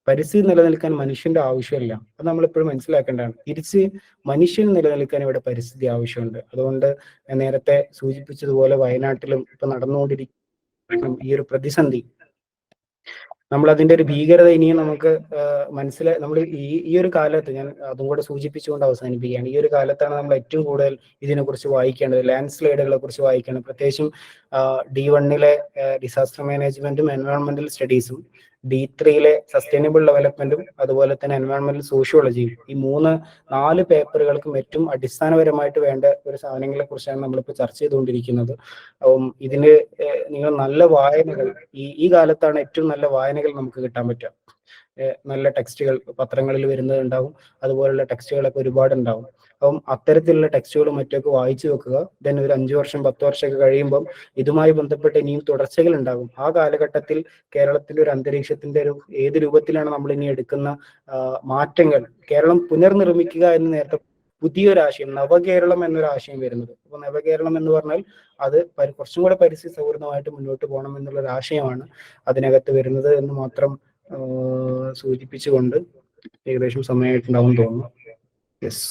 പരിസ്ഥിതി നിലനിൽക്കാൻ മനുഷ്യന്റെ ആവശ്യമില്ല. അത് നമ്മളെപ്പോഴും മനസ്സിലാക്കേണ്ടതാണ്. തിരിച്ച് മനുഷ്യൻ നിലനിൽക്കാൻ ഇവിടെ പരിസ്ഥിതി ആവശ്യമുണ്ട്. അതുകൊണ്ട് ഞാൻ നേരത്തെ സൂചിപ്പിച്ചതുപോലെ വയനാട്ടിലും ഇപ്പൊ നടന്നുകൊണ്ടിരിക്കുന്ന ഈ ഒരു പ്രതിസന്ധി, നമ്മൾ അതിന്റെ ഒരു ഭീകരത ഇനിയും നമുക്ക് നമ്മൾ ഈ ഒരു കാലത്ത്, ഞാൻ അതും കൂടെ സൂചിപ്പിച്ചുകൊണ്ട് അവസാനിപ്പിക്കുകയാണ്, ഈ ഒരു കാലത്താണ് നമ്മൾ ഏറ്റവും കൂടുതൽ ഇതിനെക്കുറിച്ച് വായിക്കേണ്ടത്, ലാൻഡ് സ്ലൈഡുകളെ കുറിച്ച് വായിക്കണം. പ്രത്യേകിച്ചും D1 ഡിസാസ്റ്റർ മാനേജ്മെന്റും എൻവയോൺമെന്റൽ സ്റ്റഡീസും, D3 സസ്റ്റൈനബിൾ ഡെവലപ്മെന്റും അതുപോലെ തന്നെ എൻവയോൺമെന്റൽ സോഷ്യോളജിയും, ഈ 3-4 പേപ്പറുകൾക്കും ഏറ്റവും അടിസ്ഥാനപരമായിട്ട് വേണ്ട ഒരു സാധനങ്ങളെ കുറിച്ചാണ് നമ്മളിപ്പോൾ ചർച്ച ചെയ്തുകൊണ്ടിരിക്കുന്നത്. അപ്പം ഇതിന് നിങ്ങൾ നല്ല വായനകൾ, ഈ കാലത്താണ് ഏറ്റവും നല്ല വായനകൾ നമുക്ക് കിട്ടാൻ പറ്റുക. നല്ല ടെക്സ്റ്റുകൾ പത്രങ്ങളിൽ വരുന്നത് ഉണ്ടാവും, അതുപോലുള്ള ടെക്സ്റ്റുകളൊക്കെ ഒരുപാട് ഉണ്ടാവും. അപ്പം അത്തരത്തിലുള്ള ടെക്സ്റ്റുകളും മറ്റൊക്കെ വായിച്ചു വെക്കുക. ദെൻ ഒരു 5 വർഷം 10 വർഷമൊക്കെ കഴിയുമ്പം ഇതുമായി ബന്ധപ്പെട്ട് ഇനിയും തുടർച്ചകൾ ഉണ്ടാകും. ആ കാലഘട്ടത്തിൽ കേരളത്തിന്റെ ഒരു അന്തരീക്ഷത്തിന്റെ ഒരു ഏത് രൂപത്തിലാണ് നമ്മൾ ഇനി എടുക്കുന്ന മാറ്റങ്ങൾ, കേരളം പുനർനിർമ്മിക്കുക എന്ന് നേരത്തെ പുതിയൊരാശയം, നവകേരളം എന്നൊരു ആശയം വരുന്നത്. അപ്പൊ നവകേരളം എന്ന് പറഞ്ഞാൽ അത് കുറച്ചും കൂടെ പരിസ്ഥിതി സൗഹൃദമായിട്ട് മുന്നോട്ട് പോകണം എന്നുള്ള ഒരു ആശയമാണ് അതിനകത്ത് വരുന്നത് എന്ന് മാത്രം സൂചിപ്പിച്ചുകൊണ്ട് ഏകദേശം സമയമായിട്ടുണ്ടാവും തോന്നുന്നു. യെസ്.